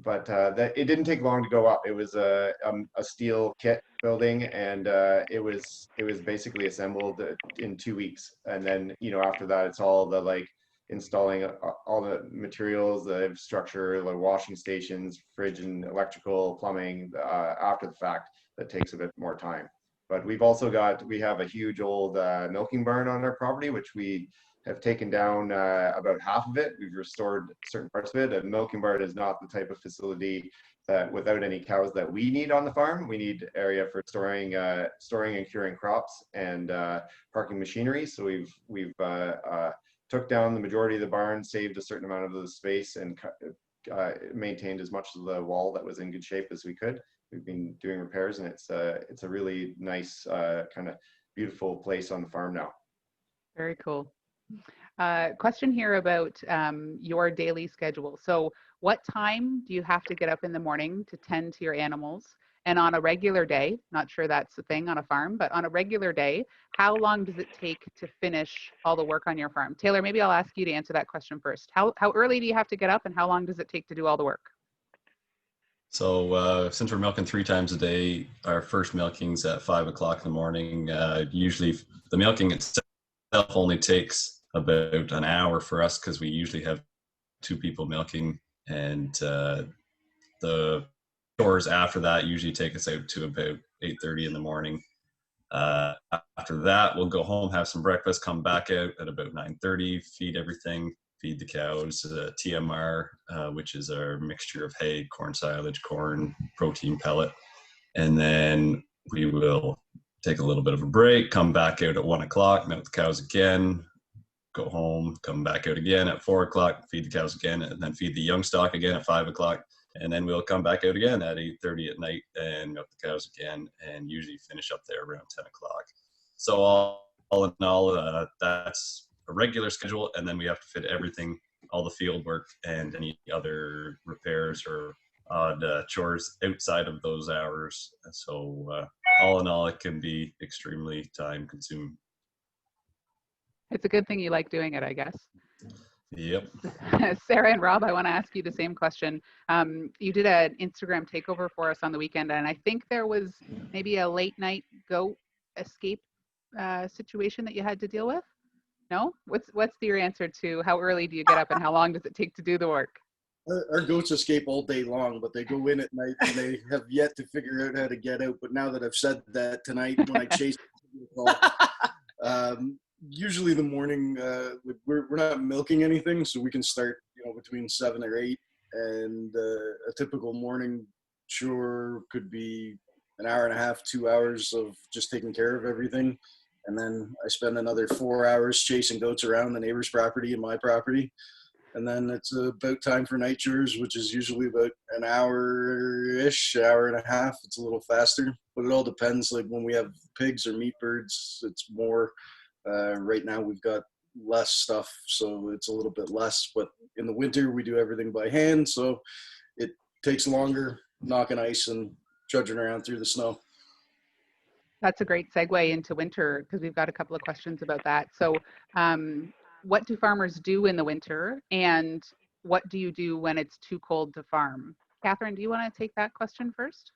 But it didn't take long to go up. It was a steel kit building, and it was basically assembled in 2 weeks. And then after that, it's all the like installing all the materials, the infrastructure, the washing stations, fridge and electrical, plumbing after the fact. That takes a bit more time. But we have a huge old milking barn on our property, which we have taken down about half of it. We've restored certain parts of it. A milking barn is not the type of facility that, without any cows, that we need on the farm. We need area for storing and curing crops and parking machinery. So we've took down the majority of the barn, saved a certain amount of the space, and maintained as much of the wall that was in good shape as we could. We've been doing repairs, and it's a really nice kind of beautiful place on the farm now. Very cool. Question here about your daily schedule. So what time do you have to get up in the morning to tend to your animals? And on a regular day, not sure that's the thing on a farm, but on a regular day, how long does it take to finish all the work on your farm? Taylor, maybe I'll ask you to answer that question first. How early do you have to get up, and how long does it take to do all the work? So since we're milking 3 times a day, our first milking's at 5 o'clock in the morning. Usually the milking itself only takes about an hour for us, because we usually have 2 people milking, and the chores after that usually take us out to about 8:30 in the morning. After that, we'll go home, have some breakfast, come back out at about 9:30, feed everything, feed the cows TMR, which is our mixture of hay, corn silage, corn, protein pellet. And then we will take a little bit of a break, come back out at 1 o'clock, milk the cows again, go home, come back out again at 4 o'clock, feed the cows again, and then feed the young stock again at 5 o'clock. And then we'll come back out again at 8:30 at night and milk the cows again, and usually finish up there around 10 o'clock. So all in all, that's a regular schedule. And then we have to fit everything, all the field work and any other repairs or odd chores outside of those hours. So all in all, it can be extremely time consuming. It's a good thing you like doing it, I guess. Yep. Sarah and Rob, I want to ask you the same question. You did an Instagram takeover for us on the weekend, and I think there was maybe a late night goat escape situation that you had to deal with. No? What's your answer to how early do you get up and how long does it take to do the work? Our goats escape all day long, but they go in at night and they have yet to figure out how to get out. But now that I've said that, tonight when I chase usually the morning, we're not milking anything, so we can start between 7 or 8, and a typical morning chore could be an hour and a half, 2 hours of just taking care of everything, and then I spend another 4 hours chasing goats around the neighbor's property and my property, and then it's about time for night chores, which is usually about an hour-ish, hour and a half. It's a little faster, but it all depends. Like when we have pigs or meat birds, it's more. Right now we've got less stuff, so it's a little bit less, but in the winter we do everything by hand, so it takes longer knocking ice and trudging around through the snow. That's a great segue into winter, because we've got a couple of questions about that. So what do farmers do in the winter, and what do you do when it's too cold to farm? Katherine, do you want to take that question first?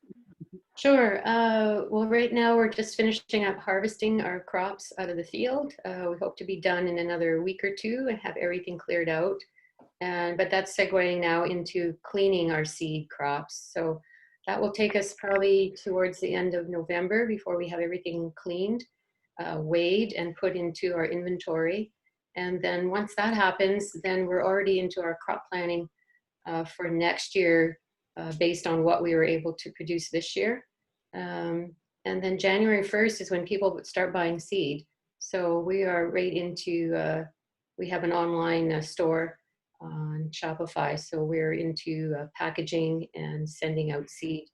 Sure. Well, right now we're just finishing up harvesting our crops out of the field. We hope to be done in another week or 2 and have everything cleared out. But that's segueing now into cleaning our seed crops. So that will take us probably towards the end of November before we have everything cleaned, weighed, and put into our inventory. And then once that happens, then we're already into our crop planning for next year, based on what we were able to produce this year. And then January 1st is when people would start buying seed. So we are right into, we have an online store on Shopify. So we're into packaging and sending out seed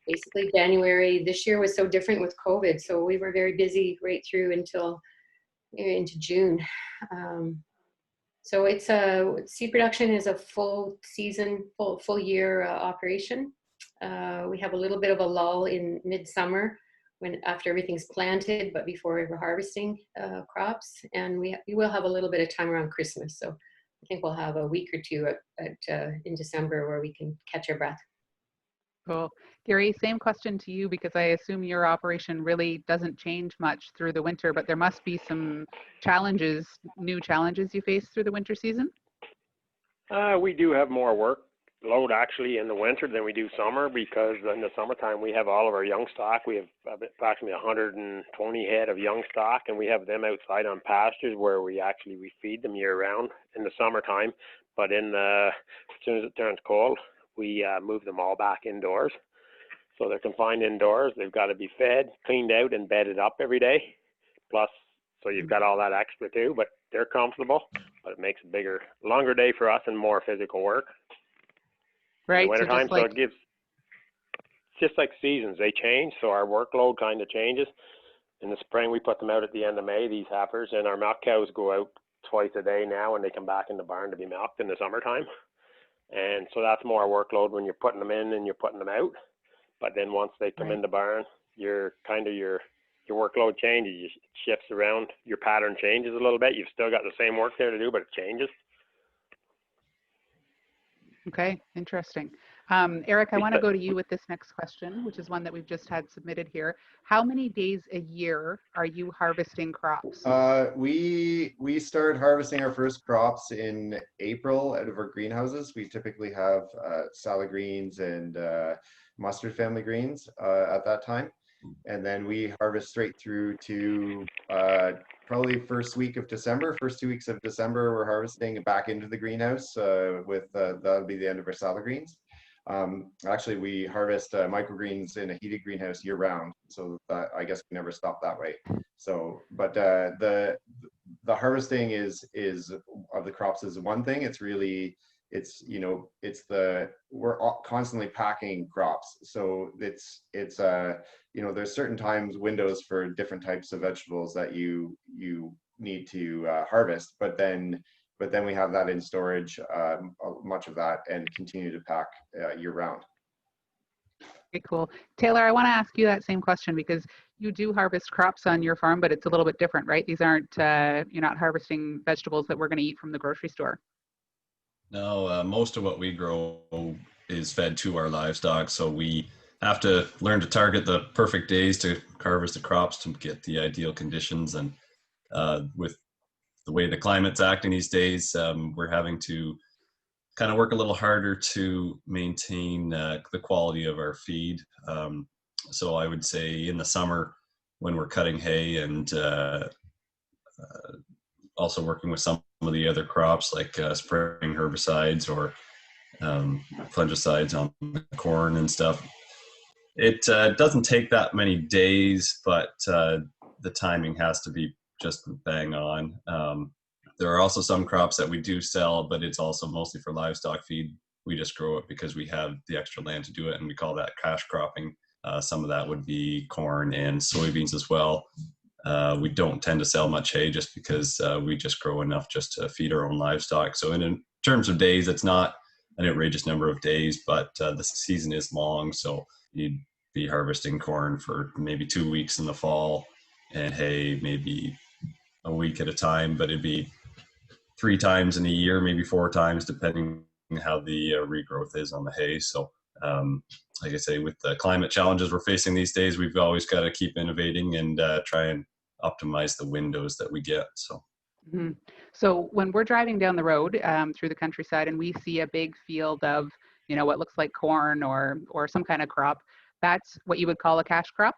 Basically January this year was so different with COVID, so we were very busy right through until into June. So it's seed production is a full season, full year operation. We have a little bit of a lull in midsummer after everything's planted, but before we're harvesting crops, and we will have a little bit of time around Christmas. So I think we'll have a week or two in December where we can catch our breath. Cool. Gary, same question to you, because I assume your operation really doesn't change much through the winter, but there must be some challenges, new challenges you face through the winter season? We do have more workload actually in the winter than we do summer, because in the summertime we have all of our young stock. We have approximately 120 head of young stock, and we have them outside on pastures where we feed them year round in the summertime. But as soon as it turns cold, we move them all back indoors. So they're confined indoors. They've got to be fed, cleaned out, and bedded up every day. Plus, so you've got all that extra too, but they're comfortable. But it makes a longer day for us and more physical work. Right. In the wintertime, so it gives, it's just like seasons, they change. So our workload kind of changes. In the spring, we put them out at the end of May, these heifers, and our milk cows go out twice a day now, and they come back in the barn to be milked in the summertime. And so that's more workload when you're putting them in and you're putting them out. But then once they come in the barn, your workload changes. It shifts around. Your pattern changes a little bit. You've still got the same work there to do, but it changes. Okay, interesting. Eric, I want to go to you with this next question, which is one that we've just had submitted here. How many days a year are you harvesting crops? We start harvesting our first crops in April out of our greenhouses. We typically have salad greens and mustard family greens at that time. And then we harvest straight through to probably first 2 weeks of December. We're harvesting back into the greenhouse that'll be the end of our salad greens. Actually, we harvest microgreens in a heated greenhouse year round, so that, I guess we never stop that way. So, but the harvesting is of the crops is one thing. It's really we're constantly packing crops, so it's there's certain windows for different types of vegetables that you need to harvest, but then we have that in storage, much of that, and continue to pack year round. Okay, cool. Taylor, I want to ask you that same question, because you do harvest crops on your farm, but it's a little bit different, right? These aren't, you're not harvesting vegetables that we're going to eat from the grocery store. No, most of what we grow is fed to our livestock, so we have to learn to target the perfect days to harvest the crops to get the ideal conditions. And with the way the climate's acting these days, we're having to kind of work a little harder to maintain the quality of our feed. So I would say in the summer, when we're cutting hay and also working with some of the other crops, like spraying herbicides or fungicides on corn and stuff, it doesn't take that many days, but the timing has to be just bang on. There are also some crops that we do sell, but it's also mostly for livestock feed. We just grow it because we have the extra land to do it, and we call that cash cropping. Some of that would be corn and soybeans as well. We don't tend to sell much hay just because we just grow enough just to feed our own livestock. So in terms of days, it's not an outrageous number of days, but the season is long. So you'd be harvesting corn for maybe 2 weeks in the fall, and hay maybe a week at a time, but it'd be 3 times in a year, maybe 4 times, depending on how the regrowth is on the hay. So like I say, with the climate challenges we're facing these days, we've always got to keep innovating and try and optimize the windows that we get. So. Mm-hmm. So when we're driving down the road through the countryside and we see a big field of, what looks like corn or some kind of crop, that's what you would call a cash crop?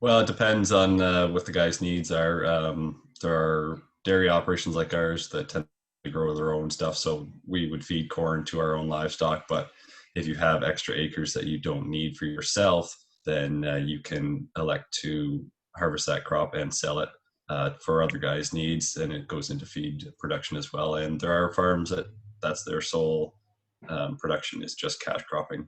Well, it depends on what the guy's needs are. There are dairy operations like ours that tend to grow their own stuff, so we would feed corn to our own livestock. But if you have extra acres that you don't need for yourself, then you can elect to harvest that crop and sell it for other guys' needs, and it goes into feed production as well. And there are farms that's their sole production is just cash cropping.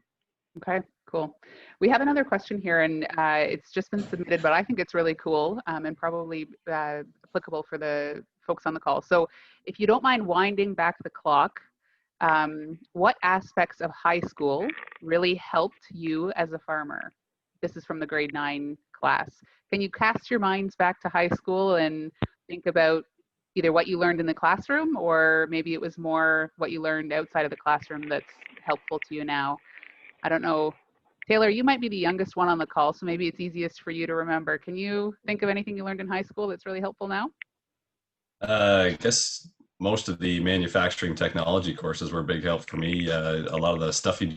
Okay, Cool. We have another question here, and it's just been submitted, but I think it's really cool and probably applicable for the folks on the call. So if you don't mind winding back the clock, what aspects of high school really helped you as a farmer? This is from the grade 9 class. Can you cast your minds back to high school and think about either what you learned in the classroom, or maybe it was more what you learned outside of the classroom that's helpful to you now? I don't know. Taylor, you might be the youngest one on the call, so maybe it's easiest for you to remember. Can you think of anything you learned in high school that's really helpful now? I guess most of the manufacturing technology courses were a big help for me. A lot of the stuff you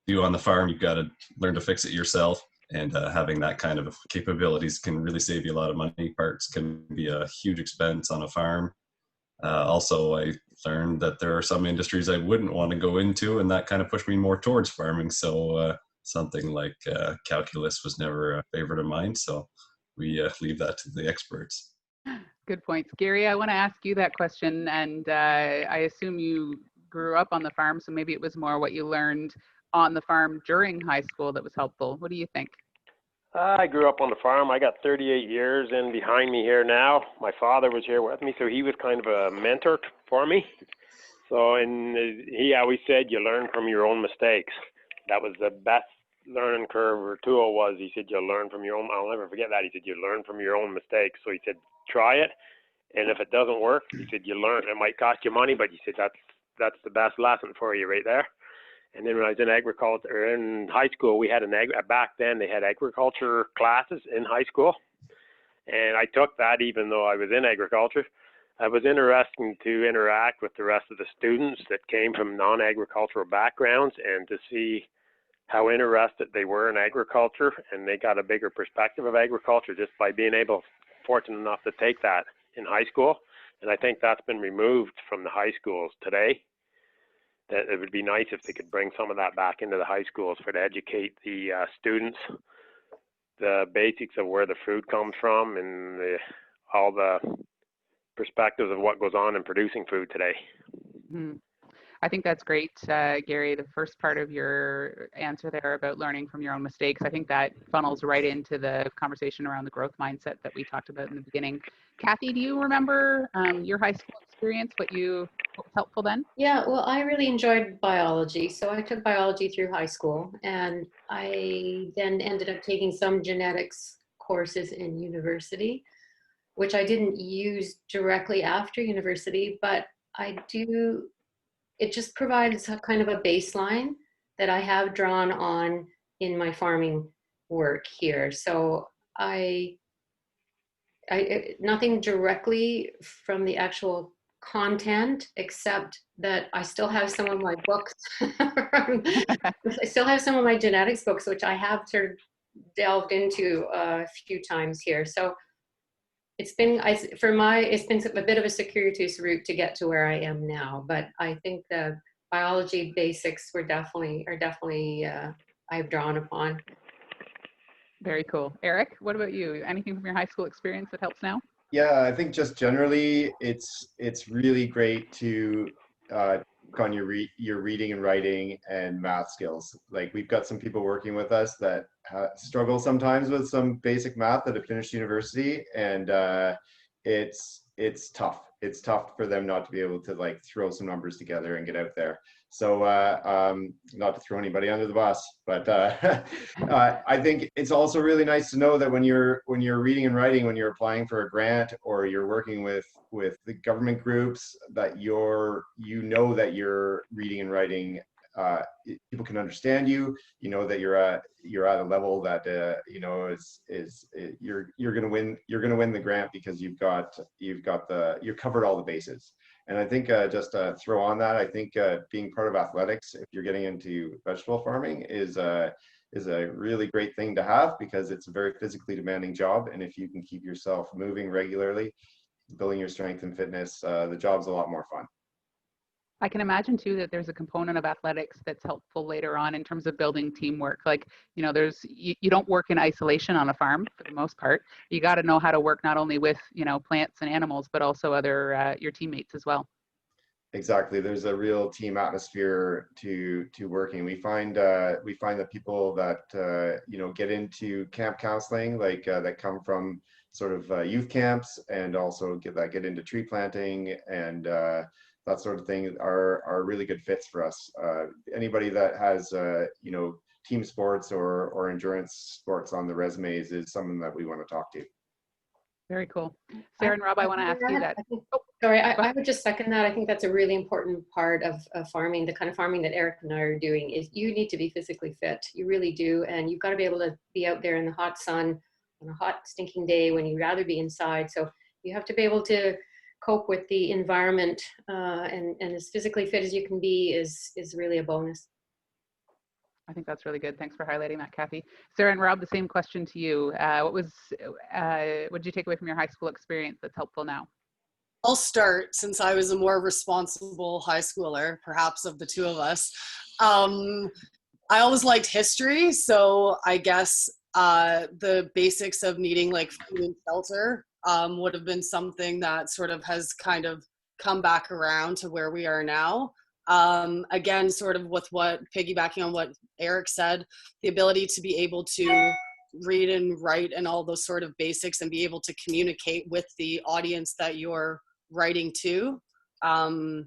do on the farm, you've got to learn to fix it yourself. And having that kind of capabilities can really save you a lot of money. Parts can be a huge expense on a farm. Also, I learned that there are some industries I wouldn't want to go into, and that kind of pushed me more towards farming. So something like calculus was never a favorite of mine. So we leave that to the experts. Good points. Gary, I want to ask you that question, and I assume you grew up on the farm, so maybe it was more what you learned on the farm during high school that was helpful. What do you think? I grew up on the farm. I got 38 years in behind me here now. My father was here with me, so he was kind of a mentor for me. So, and he always said, you learn from your own mistakes. That was the best learning curve or tool was, he said, you'll learn from your own, I'll never forget that. He said, you learn from your own mistakes. So he said, try it. And if it doesn't work, he said, you learn. It might cost you money, but he said, that's the best lesson for you right there. And then when I was in agriculture, or in high school, we had back then they had agriculture classes in high school. And I took that even though I was in agriculture. It was interesting to interact with the rest of the students that came from non-agricultural backgrounds and to see how interested they were in agriculture, and they got a bigger perspective of agriculture just by being fortunate enough to take that in high school. And I think that's been removed from the high schools today. That it would be nice if they could bring some of that back into the high schools to educate the students, the basics of where the food comes from and all the perspectives of what goes on in producing food today. Mm-hmm. I think that's great, Gary. The first part of your answer there about learning from your own mistakes, I think that funnels right into the conversation around the growth mindset that we talked about in the beginning. Kathy, do you remember your high school experience, what was helpful then? Yeah, well, I really enjoyed biology. So I took biology through high school, and I then ended up taking some genetics courses in university, which I didn't use directly after university, but it just provides a kind of a baseline that I have drawn on in my farming work here. So I nothing directly from the actual content, except that I still have some of my books. I still have some of my genetics books, which I have sort of delved into a few times here. So it's been a bit of a circuitous route to get to where I am now, but I think the biology basics are definitely I've drawn upon. Very cool. Eric, what about you? Anything from your high school experience that helps now? Yeah, I think just generally, it's really great to on your reading and writing and math skills. Like, we've got some people working with us that struggle sometimes with some basic math that have finished university, and it's tough. It's tough for them not to be able to like throw some numbers together and get out there. So not to throw anybody under the bus, but I think it's also really nice to know that when you're reading and writing, when you're applying for a grant or you're working with the government groups, that that you're reading and writing, people can understand you. You know that you're at a level that you're gonna win the grant because you've covered all the bases. And I think just to throw on that, I think being part of athletics, if you're getting into vegetable farming, is a really great thing to have, because it's a very physically demanding job. And if you can keep yourself moving regularly, building your strength and fitness, the job's a lot more fun. I can imagine too that there's a component of athletics that's helpful later on in terms of building teamwork. Like, you don't work in isolation on a farm for the most part. You got to know how to work not only with, plants and animals, but also other your teammates as well. Exactly. There's a real team atmosphere to working. We find that people that get into camp counseling, like that come from sort of youth camps, and also get into tree planting and that sort of thing are really good fits for us. Anybody that has team sports or endurance sports on the resumes is someone that we want to talk to. Very cool. Sarah and Rob, I want to ask you that. I would just second that. I think that's a really important part of farming. The kind of farming that Eric and I are doing is you need to be physically fit. You really do. And you've got to be able to be out there in the hot sun on a hot, stinking day when you'd rather be inside. So you have to be able to cope with the environment, and as physically fit as you can be is really a bonus. I think that's really good. Thanks for highlighting that, Kathy. Sarah and Rob, the same question to you. What did you take away from your high school experience that's helpful now? I'll start, since I was a more responsible high schooler, perhaps of the two of us. I always liked history, so I guess the basics of needing like food and shelter would have been something that sort of has kind of come back around to where we are now. Again, sort of with piggybacking on what Eric said, the ability to be able to read and write and all those sort of basics and be able to communicate with the audience that you're writing to. But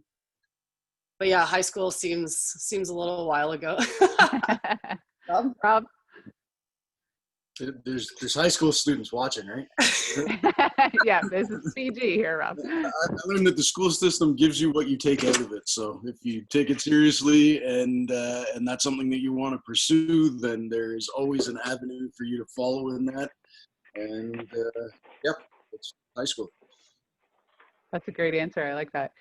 yeah, high school seems a little while ago. Rob? There's high school students watching, right? Yeah, this is PG here, Rob. I learned that the school system gives you what you take out of it. So if you take it seriously and that's something that you want to pursue, then there's always an avenue for you to follow in that. And yep, it's high school. That's a great answer. I like that.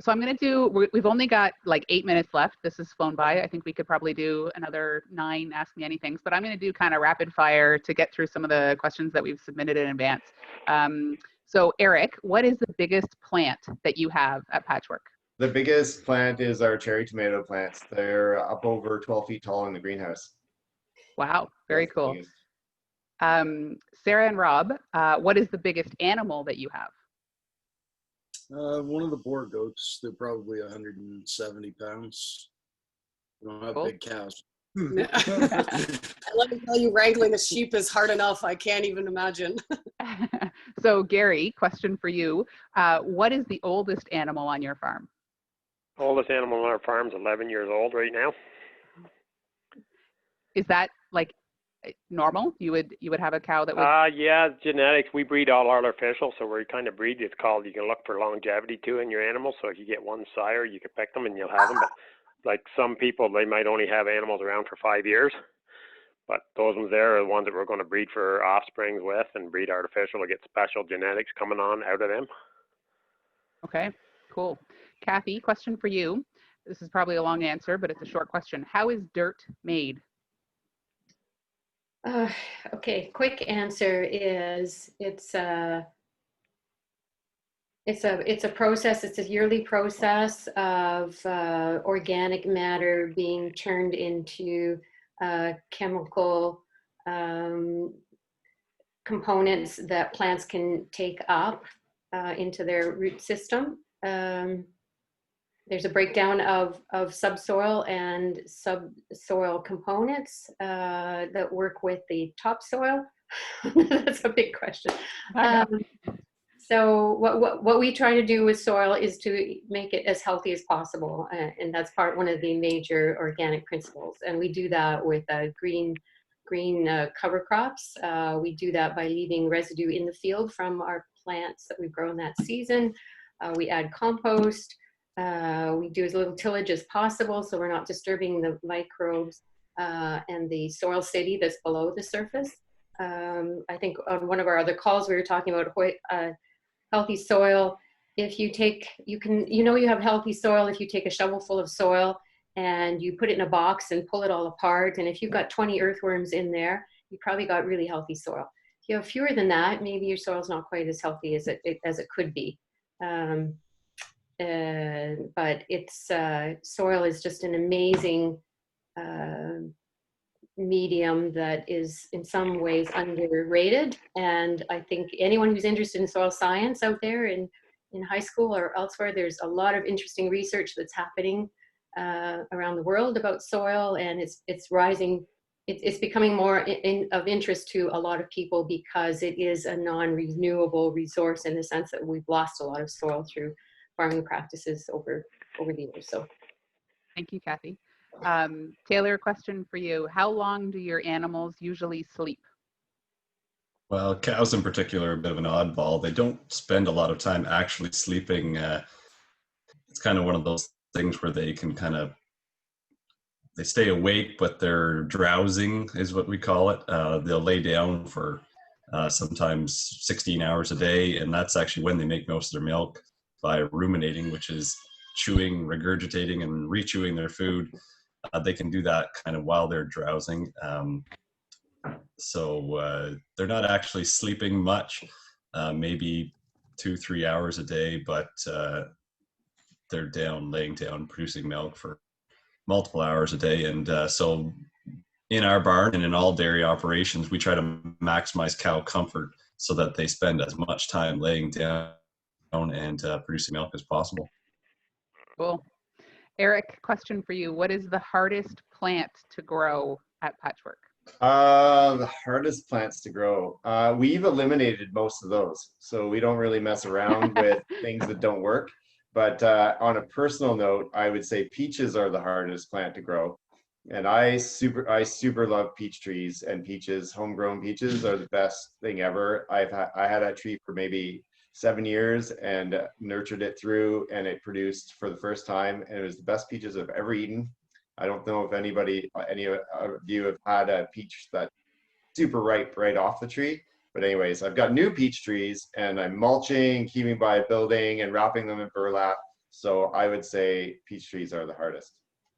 So I'm going to we've only got like 8 minutes left. This has flown by. I think we could probably do another 9 Ask Me Anythings, but I'm going to do kind of rapid fire to get through some of the questions that we've submitted in advance. So Eric, what is the biggest plant that you have at Patchwork? The biggest plant is our cherry tomato plants. They're up over 12 feet tall in the greenhouse. Wow, very cool. Sarah and Rob, what is the biggest animal that you have? One of the boar goats. They're probably 170 pounds. We don't have big cows. Let me tell you, wrangling a sheep is hard enough. I can't even imagine. So Gary, question for you. What is the oldest animal on your farm? Oldest animal on our farm is 11 years old right now. Is that like normal? You would have a cow that would yeah, genetics. We breed all artificial, so we kind of breed. It's called, you can look for longevity too in your animals. So if you get one sire, you can pick them and you'll have them. But like some people, they might only have animals around for 5 years. But those ones there are the ones that we're going to breed for offsprings with and breed artificial to get special genetics coming on out of them. Okay, cool. Kathy, question for you. This is probably a long answer, but it's a short question. How is dirt made? Okay, quick answer is it's a process. It's a yearly process of organic matter being turned into chemical components that plants can take up into their root system. There's a breakdown of subsoil and subsoil components that work with the topsoil. That's a big question. So what we try to do with soil is to make it as healthy as possible, and that's one of the major organic principles. And we do that with green cover crops. We do that by leaving residue in the field from our plants that we've grown that season. We add compost. We do as little tillage as possible, so we're not disturbing the microbes and the soil city that's below the surface. I think on one of our other calls we were talking about healthy soil. If you have healthy soil if you take a shovel full of soil and you put it in a box and pull it all apart. And if you've got 20 earthworms in there, you probably got really healthy soil. If you have fewer than that, maybe your soil's not quite as healthy as it could be. But soil is just an amazing medium that is in some ways underrated. And I think anyone who's interested in soil science out there and in high school or elsewhere, there's a lot of interesting research that's happening around the world about soil, and it's rising. It's becoming more of interest to a lot of people because it is a non-renewable resource in the sense that we've lost a lot of soil through farming practices over the years. So, thank you, Kathy. Taylor, question for you: how long do your animals usually sleep? Well, cows in particular are a bit of an oddball. They don't spend a lot of time actually sleeping. It's kind of one of those things where they can they stay awake, but they're drowsing is what we call it. They'll lay down for sometimes 16 hours a day, and that's actually when they make most of their milk, by ruminating, which is chewing, regurgitating, and rechewing their food. They can do that kind of while they're drowsing. So they're not actually sleeping much, maybe 2-3 hours a day, but they're laying down, producing milk for multiple hours a day. And so in our barn and in all dairy operations, we try to maximize cow comfort so that they spend as much time laying down and producing milk as possible. Cool. Eric, question for you: what is the hardest plant to grow at Patchwork? The hardest plants to grow. We've eliminated most of those, so we don't really mess around with things that don't work. But on a personal note, I would say peaches are the hardest plant to grow. And I super love peach trees, and peaches, homegrown peaches, are the best thing ever. I had that tree for maybe 7 years and nurtured it through, and it produced for the first time, and it was the best peaches I've ever eaten. I don't know if any of you have had a peach that's super ripe right off the tree. But anyways, I've got new peach trees, and I'm mulching, keeping by a building, and wrapping them in burlap. So I would say peach trees are the hardest.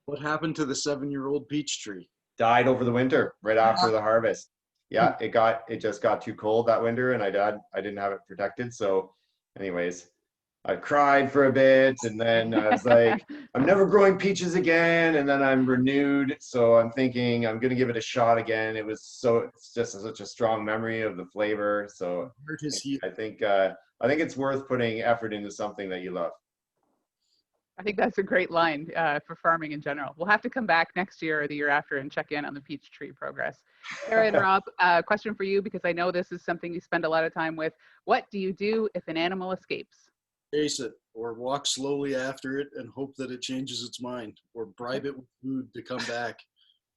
What happened to the 7-year-old peach tree? Died over the winter, right after the harvest. Yeah, it just got too cold that winter, and I didn't have it protected. So anyways, I cried for a bit, and then I was like, I'm never growing peaches again. And then I'm renewed. So I'm thinking I'm going to give it a shot again. It's just such a strong memory of the flavor. So I think it's worth putting effort into something that you love. I think that's a great line for farming in general. We'll have to come back next year or the year after and check in on the peach tree progress. Sarah and Rob, question for you, because I know this is something you spend a lot of time with. What do you do if an animal escapes? Chase it, or walk slowly after it and hope that it changes its mind, or bribe it with food to come back,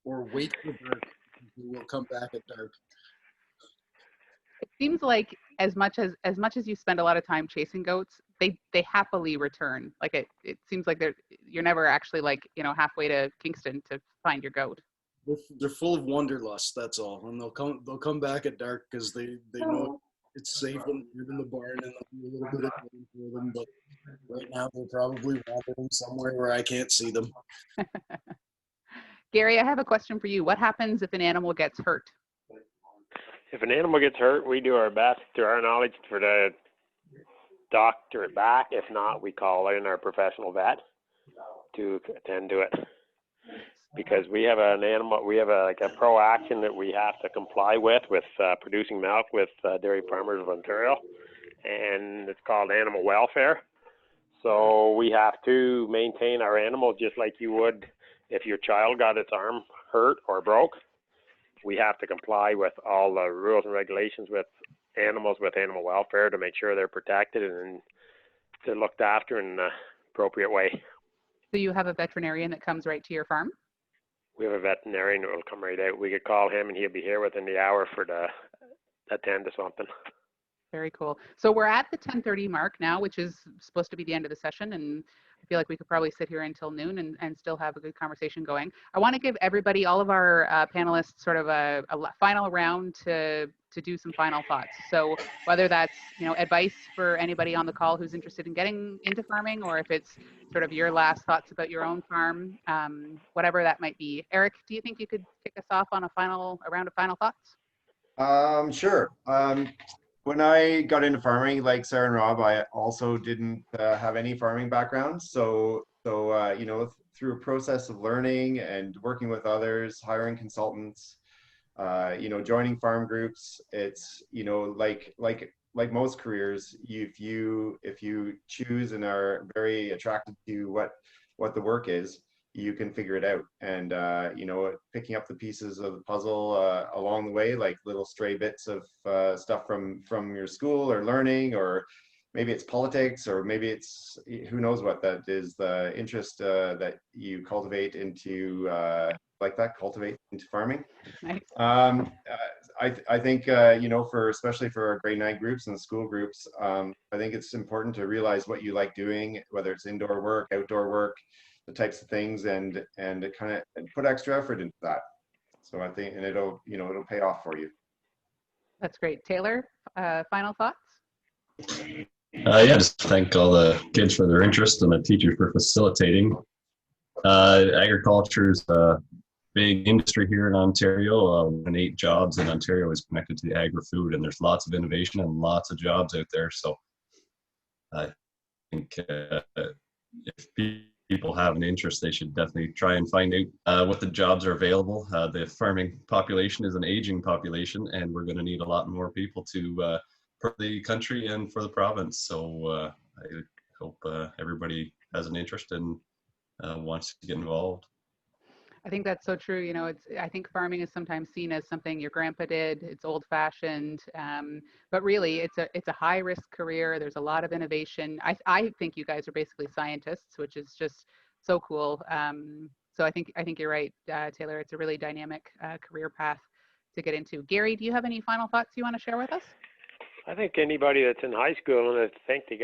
or wait for dark. It will come back at dark. It seems like as much as you spend a lot of time chasing goats, they happily return. Like it seems like you're never actually halfway to Kingston to find your goat. They're full of wanderlust, that's all, and they'll come back at dark because they know it's safe and live in the barn, and there'll be a little bit of time for them. But right now they're probably wandering somewhere where I can't see them. Gary, I have a question for you. What happens if an animal gets hurt? If an animal gets hurt, we do our best, to our knowledge, for the doctor it back. If not, we call in our professional vet to attend to it. Because we have an animal, we have a pro action that we have to comply with producing milk with Dairy Farmers of Ontario, and it's called animal welfare. So we have to maintain our animals just like you would if your child got its arm hurt or broke. We have to comply with all the rules and regulations with animals, with animal welfare, to make sure they're protected and they're looked after in an appropriate way. So you have a veterinarian that comes right to your farm? We have a veterinarian that will come right out. We could call him and he'll be here within the hour for the attend to something. Very cool. So we're at the 10:30 mark now, which is supposed to be the end of the session, and I feel like we could probably sit here until noon and still have a good conversation going. I want to give everybody, all of our panelists, sort of a final round to do some final thoughts. So whether that's advice for anybody on the call who's interested in getting into farming, or if it's sort of your last thoughts about your own farm, whatever that might be. Eric, do you think you could kick us off on a round of final thoughts? Sure. When I got into farming, like Sarah and Rob, I also didn't have any farming background. So through a process of learning and working with others, hiring consultants, joining farm groups, it's like like most careers, if you choose and are very attracted to what the work is, you can figure it out. And you know, picking up the pieces of the puzzle along the way, like little stray bits of stuff from your school or learning, or maybe it's politics, or maybe it's who knows what that is, the interest that you cultivate into cultivate into farming. Nice. I think you know, especially for our grade 9 groups and school groups, I think it's important to realize what you like doing, whether it's indoor work, outdoor work, the types of things, and kind of put extra effort into that. So I think, and it'll pay off for you. That's great. Taylor, final thoughts? Yeah, just thank all the kids for their interest and the teachers for facilitating. Agriculture is a big industry here in Ontario. 1 in 8 jobs in Ontario is connected to the agri-food, and there's lots of innovation and lots of jobs out there. So I think if people have an interest, they should definitely try and find out what the jobs are available. The farming population is an aging population, and we're going to need a lot more people to for the country and for the province. So I hope everybody has an interest and wants to get involved. I think that's so true. You know, I think farming is sometimes seen as something your grandpa did. It's old-fashioned, but really, it's a high-risk career. There's a lot of innovation. I think you guys are basically scientists, which is just so cool. So I think you're right, Taylor. It's a really dynamic career path to get into. Gary, do you have any final thoughts you want to share with us? I think anybody that's in high school and think they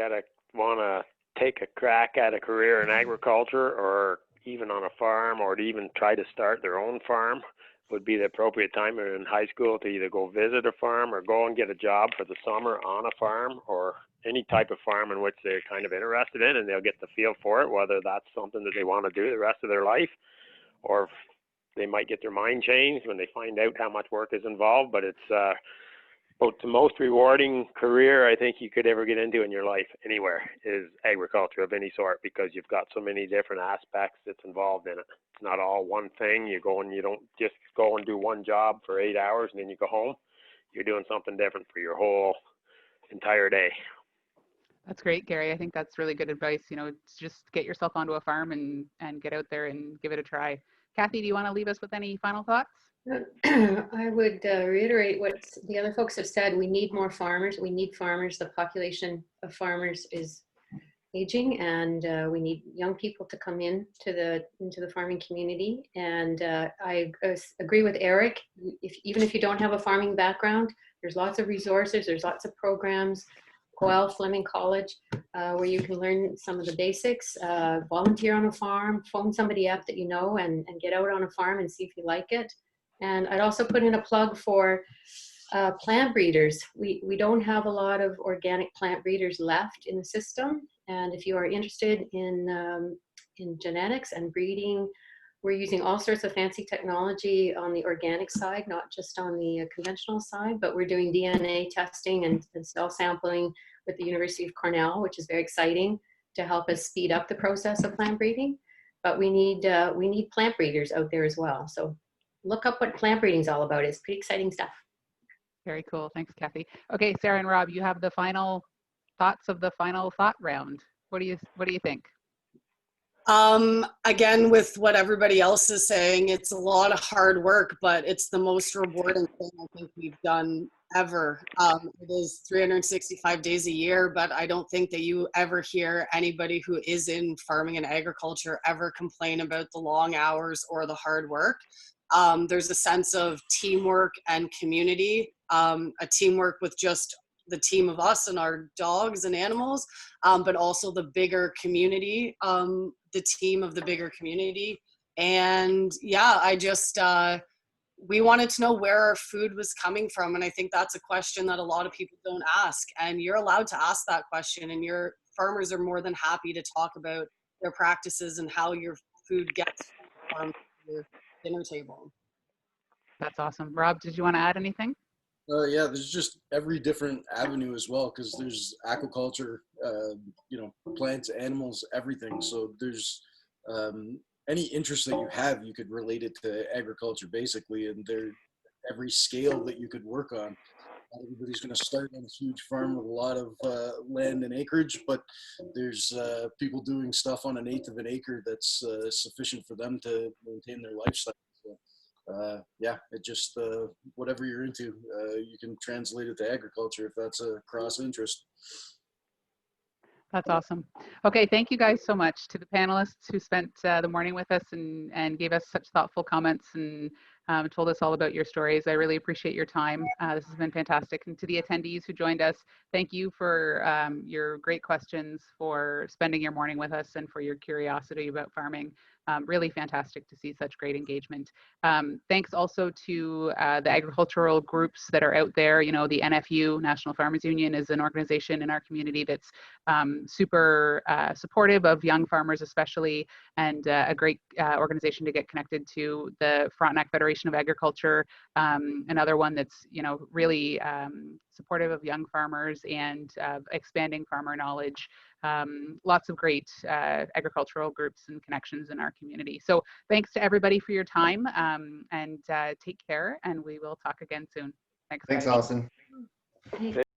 want to take a crack at a career in agriculture, or even on a farm, or to even try to start their own farm, would be the appropriate time in high school to either go visit a farm or go and get a job for the summer on a farm, or any type of farm in which they're kind of interested in, and they'll get the feel for it, whether that's something that they want to do the rest of their life, or they might get their mind changed when they find out how much work is involved. But it's about the most rewarding career I think you could ever get into in your life anywhere is agriculture of any sort, because you've got so many different aspects that's involved in it. It's not all one thing. You don't just go and do one job for 8 hours and then you go home. You're doing something different for your whole entire day. That's great, Gary. I think that's really good advice. You know, just get yourself onto a farm and get out there and give it a try. Kathy, do you want to leave us with any final thoughts? I would reiterate what the other folks have said. We need more farmers. We need farmers. The population of farmers is aging, and we need young people to come into the farming community. And I agree with Eric. Even if you don't have a farming background, there's lots of resources. There's lots of programs. Coel Fleming College, where you can learn some of the basics, volunteer on a farm, phone somebody up that you know, and get out on a farm and see if you like it. And I'd also put in a plug for plant breeders. We don't have a lot of organic plant breeders left in the system. And if you are interested in genetics and breeding, we're using all sorts of fancy technology on the organic side, not just on the conventional side, but we're doing DNA testing and cell sampling with the University of Cornell, which is very exciting to help us speed up the process of plant breeding. But we need plant breeders out there as well. So look up what plant breeding is all about. It's pretty exciting stuff. Very cool. Thanks, Kathy. Okay, Sarah and Rob, you have the final thoughts of the final thought round. What do you think? Again, with what everybody else is saying, it's a lot of hard work, but it's the most rewarding thing I think we've done ever. It is 365 days a year, but I don't think that you ever hear anybody who is in farming and agriculture ever complain about the long hours or the hard work. There's a sense of teamwork and community, a teamwork with just the team of us and our dogs and animals, but also the bigger community, the team of the bigger community. And yeah, I just, we wanted to know where our food was coming from. And I think that's a question that a lot of people don't ask. And you're allowed to ask that question, and your farmers are more than happy to talk about their practices and how your food gets from your dinner table. That's awesome. Rob, did you want to add anything? Yeah, there's just every different avenue as well, because there's aquaculture, plants, animals, everything. So there's any interest that you have, you could relate it to agriculture basically, and every scale that you could work on. Not everybody's going to start on a huge farm with a lot of land and acreage, but there's people doing stuff on 1/8 of an acre that's sufficient for them to maintain their lifestyle. So, yeah, it just whatever you're into, you can translate it to agriculture if that's a cross interest. That's awesome. Okay, thank you guys so much to the panelists who spent the morning with us and gave us such thoughtful comments and told us all about your stories. I really appreciate your time. This has been fantastic. And to the attendees who joined us, thank you for your great questions, for spending your morning with us, and for your curiosity about farming. Really fantastic to see such great engagement. Thanks also to the agricultural groups that are out there. You know, the NFU, National Farmers Union, is an organization in our community that's super supportive of young farmers especially, and a great organization to get connected to. The Frontenac Federation of Agriculture, another one that's, you know, really supportive of young farmers and expanding farmer knowledge. Lots of great agricultural groups and connections in our community. So thanks to everybody for your time, and take care, and we will talk again soon. Thanks, Thanks, guys. Alison.